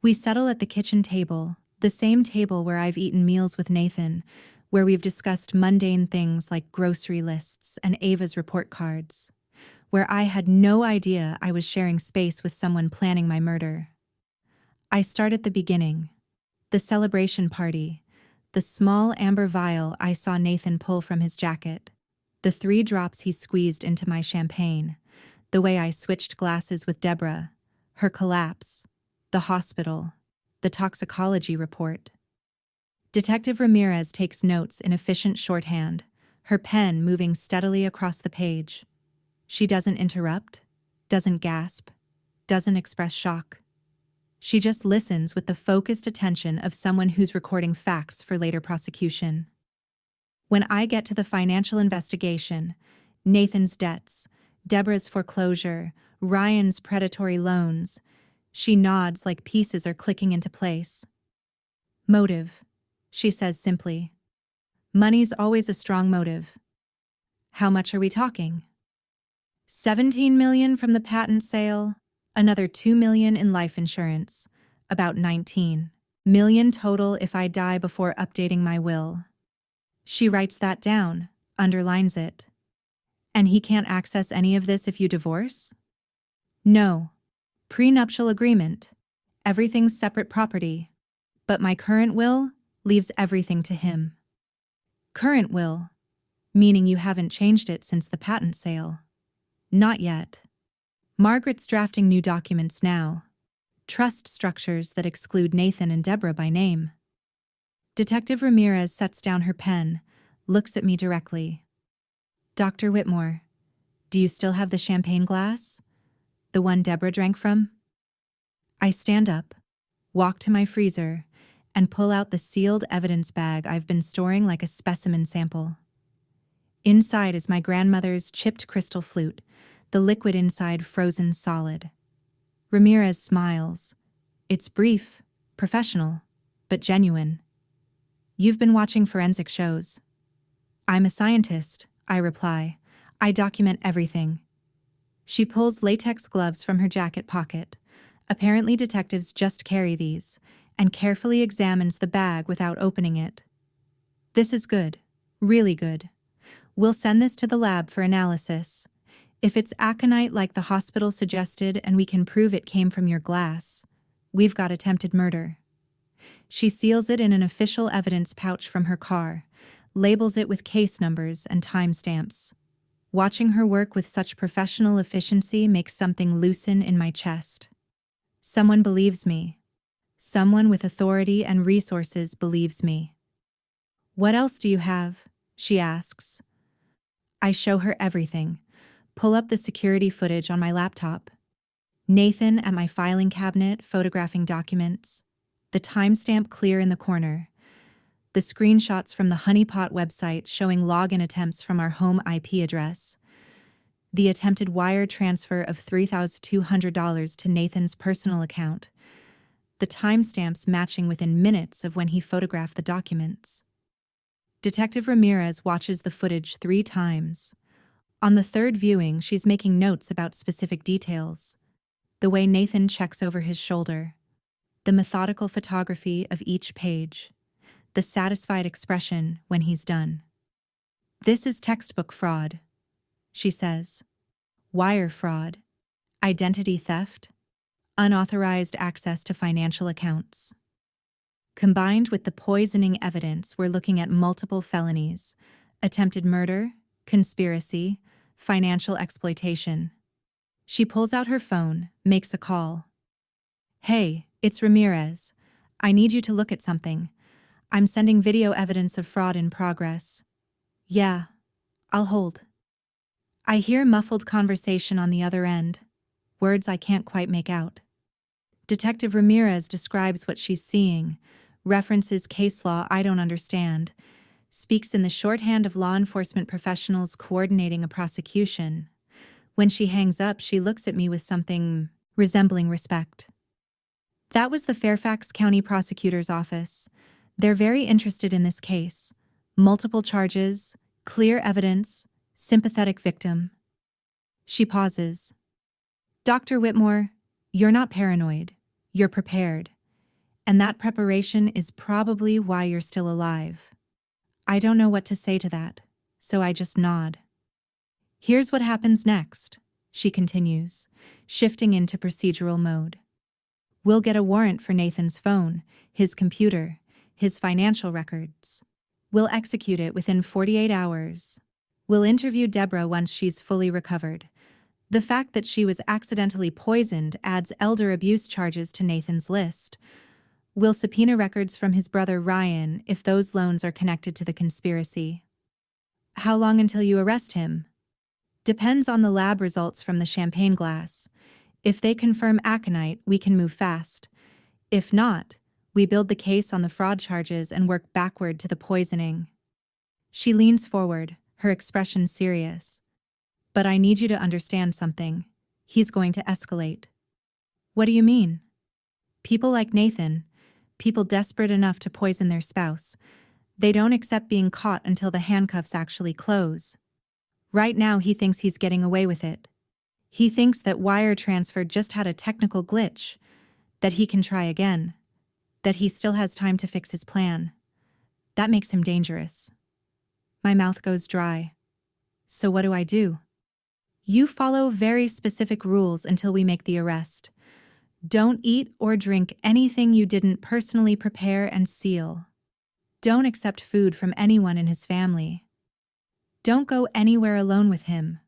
We settle at the kitchen table, the same table where I've eaten meals with Nathan, where we've discussed mundane things like grocery lists and Ava's report cards, where I had no idea I was sharing space with someone planning my murder. I start at the beginning. The celebration party. The small amber vial I saw Nathan pull from his jacket. The 3 drops he squeezed into my champagne. The way I switched glasses with Deborah. Her collapse. The hospital. The toxicology report. Detective Ramirez takes notes in efficient shorthand, her pen moving steadily across the page. She doesn't interrupt, doesn't gasp, doesn't express shock. She just listens with the focused attention of someone who's recording facts for later prosecution. When I get to the financial investigation, Nathan's debts, Deborah's foreclosure, Ryan's predatory loans, she nods like pieces are clicking into place. "Motive," she says simply. "Money's always a strong motive." "How much are we talking?" $17 million from the patent sale, another $2 million in life insurance, about $19 million total if I die before updating my will. She writes that down, underlines it. "And he can't access any of this if you divorce?" "No. Prenuptial agreement. Everything's separate property. But my current will leaves everything to him." "Current will? Meaning you haven't changed it since the patent sale?" "Not yet. Margaret's drafting new documents now. Trust structures that exclude Nathan and Deborah by name." Detective Ramirez sets down her pen, looks at me directly. "Dr. Whitmore, do you still have the champagne glass? The one Deborah drank from?" I stand up, walk to my freezer, and pull out the sealed evidence bag I've been storing like a specimen sample. Inside is my grandmother's chipped crystal flute, the liquid inside frozen solid. Ramirez smiles. It's brief, professional, but genuine. You've been watching forensic shows. I'm a scientist, I reply. I document everything. She pulls latex gloves from her jacket pocket. Apparently detectives just carry these, and carefully examines the bag without opening it. This is good. Really good. We'll send this to the lab for analysis. If it's aconite like the hospital suggested and we can prove it came from your glass, we've got attempted murder. She seals it in an official evidence pouch from her car, labels it with case numbers and timestamps. Watching her work with such professional efficiency makes something loosen in my chest. Someone believes me. Someone with authority and resources believes me. What else do you have? She asks. I show her everything. Pull up the security footage on my laptop. Nathan at my filing cabinet photographing documents. The timestamp clear in the corner. The screenshots from the Honeypot website showing login attempts from our home IP address. The attempted wire transfer of $3,200 to Nathan's personal account. The timestamps matching within minutes of when he photographed the documents. Detective Ramirez watches the footage 3 times. On the third viewing, she's making notes about specific details. The way Nathan checks over his shoulder. The methodical photography of each page. The satisfied expression when he's done. This is textbook fraud, she says. Wire fraud. Identity theft. Unauthorized access to financial accounts. Combined with the poisoning evidence, we're looking at multiple felonies: attempted murder, conspiracy, financial exploitation. She pulls out her phone, makes a call. Hey, it's Ramirez. I need you to look at something. I'm sending video evidence of fraud in progress. Yeah, I'll hold. I hear muffled conversation on the other end, words I can't quite make out. Detective Ramirez describes what she's seeing, references case law I don't understand, speaks in the shorthand of law enforcement professionals coordinating a prosecution. When she hangs up, she looks at me with something resembling respect. That was the Fairfax County Prosecutor's Office. They're very interested in this case. Multiple charges, clear evidence, sympathetic victim. She pauses. Dr. Whitmore, you're not paranoid. You're prepared. And that preparation is probably why you're still alive. I don't know what to say to that, so I just nod. Here's what happens next, she continues, shifting into procedural mode. We'll get a warrant for Nathan's phone, his computer, his financial records. We'll execute it within 48 hours. We'll interview Deborah once she's fully recovered. The fact that she was accidentally poisoned adds elder abuse charges to Nathan's list. We'll subpoena records from his brother Ryan if those loans are connected to the conspiracy. How long until you arrest him? Depends on the lab results from the champagne glass. If they confirm aconite, we can move fast. If not, we build the case on the fraud charges and work backward to the poisoning. She leans forward, her expression serious. But I need you to understand something. He's going to escalate. What do you mean? People like Nathan, people desperate enough to poison their spouse, they don't accept being caught until the handcuffs actually close. Right now he thinks he's getting away with it. He thinks that wire transfer just had a technical glitch, that he can try again, that he still has time to fix his plan. That makes him dangerous. My mouth goes dry. So what do? You follow very specific rules until we make the arrest. Don't eat or drink anything you didn't personally prepare and seal. Don't accept food from anyone in his family. Don't go anywhere alone with him.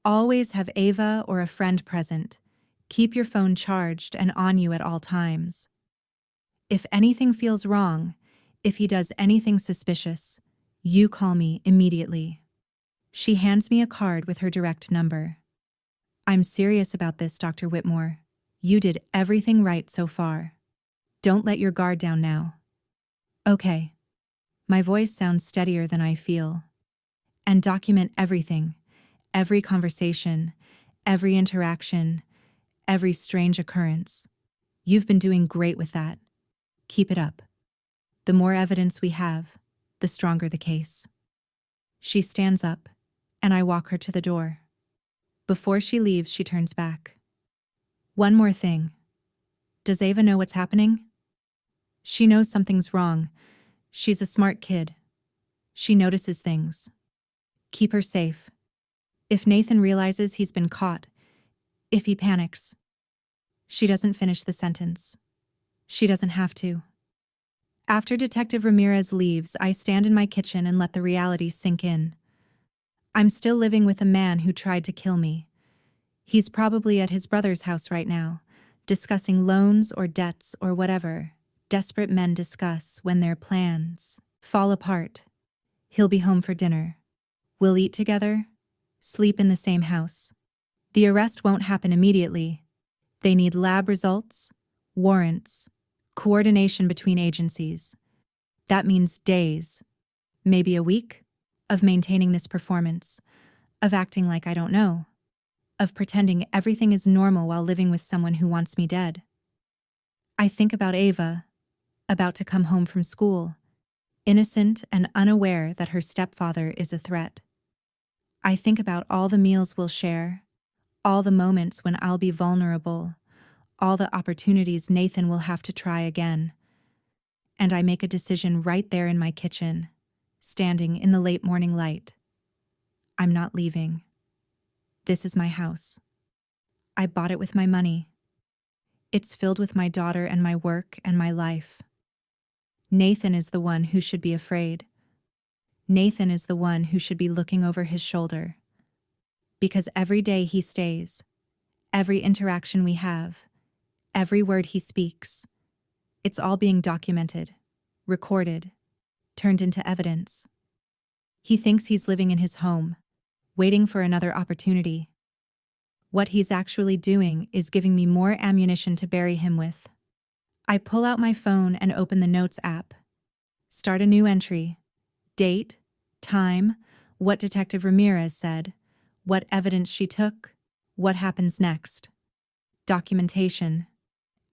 Always have Ava or a friend present. Keep your phone charged and on you at all times. If anything feels wrong, if he does anything suspicious, you call me immediately. She hands me a card with her direct number. I'm serious about this, Dr. Whitmore. You did everything right so far. Don't let your guard down now. Okay. My voice sounds steadier than I feel. and document everything, every conversation, every interaction, every strange occurrence. You've been doing great with that. Keep it up. The more evidence we have, the stronger the case. She stands up, and I walk her to the door. Before she leaves, she turns back. One more thing. Does Ava know what's happening? She knows something's wrong. She's a smart kid. She notices things. Keep her safe. If Nathan realizes he's been caught, if he panics. She doesn't finish the sentence. She doesn't have to. After Detective Ramirez leaves, I stand in my kitchen and let the reality sink in. I'm still living with a man who tried to kill me. He's probably at his brother's house right now, discussing loans or debts or whatever desperate men discuss when their plans fall apart. He'll be home for dinner. We'll eat together, sleep in the same house. The arrest won't happen immediately. They need lab results, warrants, coordination between agencies. That means days, maybe a week, of maintaining this performance, of acting like I don't know, of pretending everything is normal while living with someone who wants me dead. I think about Ava, about to come home from school, innocent and unaware that her stepfather is a threat. I think about all the meals we'll share, all the moments when I'll be vulnerable, all the opportunities Nathan will have to try again. And I make a decision right there in my kitchen, standing in the late morning light. I'm not leaving. This is my house. I bought it with my money. It's filled with my daughter and my work and my life. Nathan is the one who should be afraid. Nathan is the one who should be looking over his shoulder. Because every day he stays, every interaction we have, every word he speaks, it's all being documented, recorded, turned into evidence. He thinks he's living in his home, waiting for another opportunity. What he's actually doing is giving me more ammunition to bury him with. I pull out my phone and open the Notes app. Start a new entry. Date, time, what Detective Ramirez said, what evidence she took, what happens next. Documentation,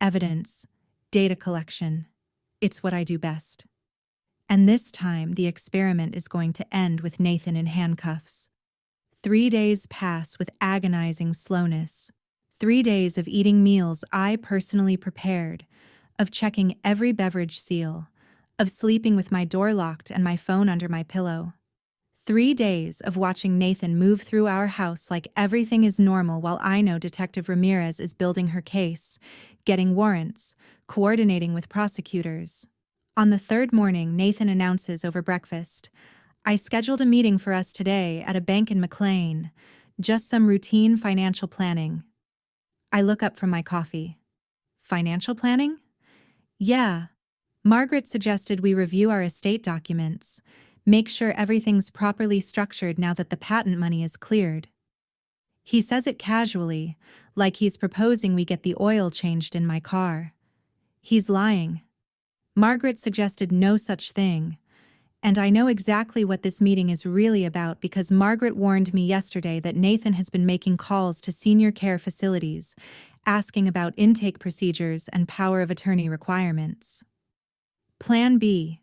evidence, data collection. It's what I do best. And this time, the experiment is going to end with Nathan in handcuffs. 3 days pass with agonizing slowness. 3 days of eating meals I personally prepared, of checking every beverage seal, of sleeping with my door locked and my phone under my pillow. 3 days of watching Nathan move through our house like everything is normal while I know Detective Ramirez is building her case, getting warrants, coordinating with prosecutors. On the third morning, Nathan announces over breakfast, "I scheduled a meeting for us today at a bank in McLean. Just some routine financial planning." I look up from my coffee. Financial planning? Yeah. Margaret suggested we review our estate documents, make sure everything's properly structured now that the patent money is cleared. He says it casually, like he's proposing we get the oil changed in my car. He's lying. Margaret suggested no such thing. And I know exactly what this meeting is really about because Margaret warned me yesterday that Nathan has been making calls to senior care facilities, asking about intake procedures and power of attorney requirements. Plan B.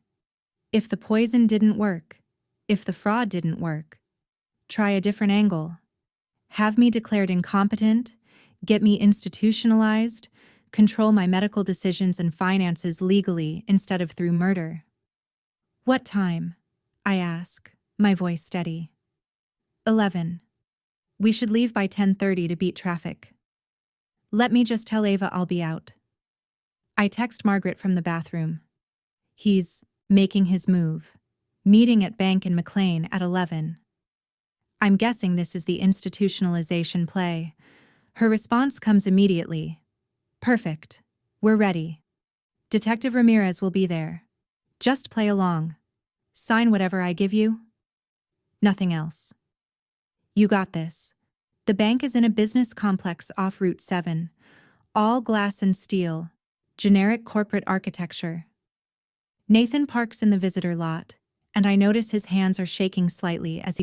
If the poison didn't work, if the fraud didn't work, try a different angle. Have me declared incompetent, get me institutionalized, control my medical decisions and finances legally instead of through murder. What time? I ask, my voice steady. 11. We should leave by 10:30 to beat traffic. Let me just tell Ava I'll be out. I text Margaret from the bathroom. He's making his move. Meeting at bank in McLean at 11. I'm guessing this is the institutionalization play. Her response comes immediately. Perfect. We're ready. Detective Ramirez will be there. Just play along. Sign whatever I give you. Nothing else. You got this. The bank is in a business complex off Route 7. All glass and steel. Generic corporate architecture. Nathan parks in the visitor lot, and I notice his hands are shaking slightly as he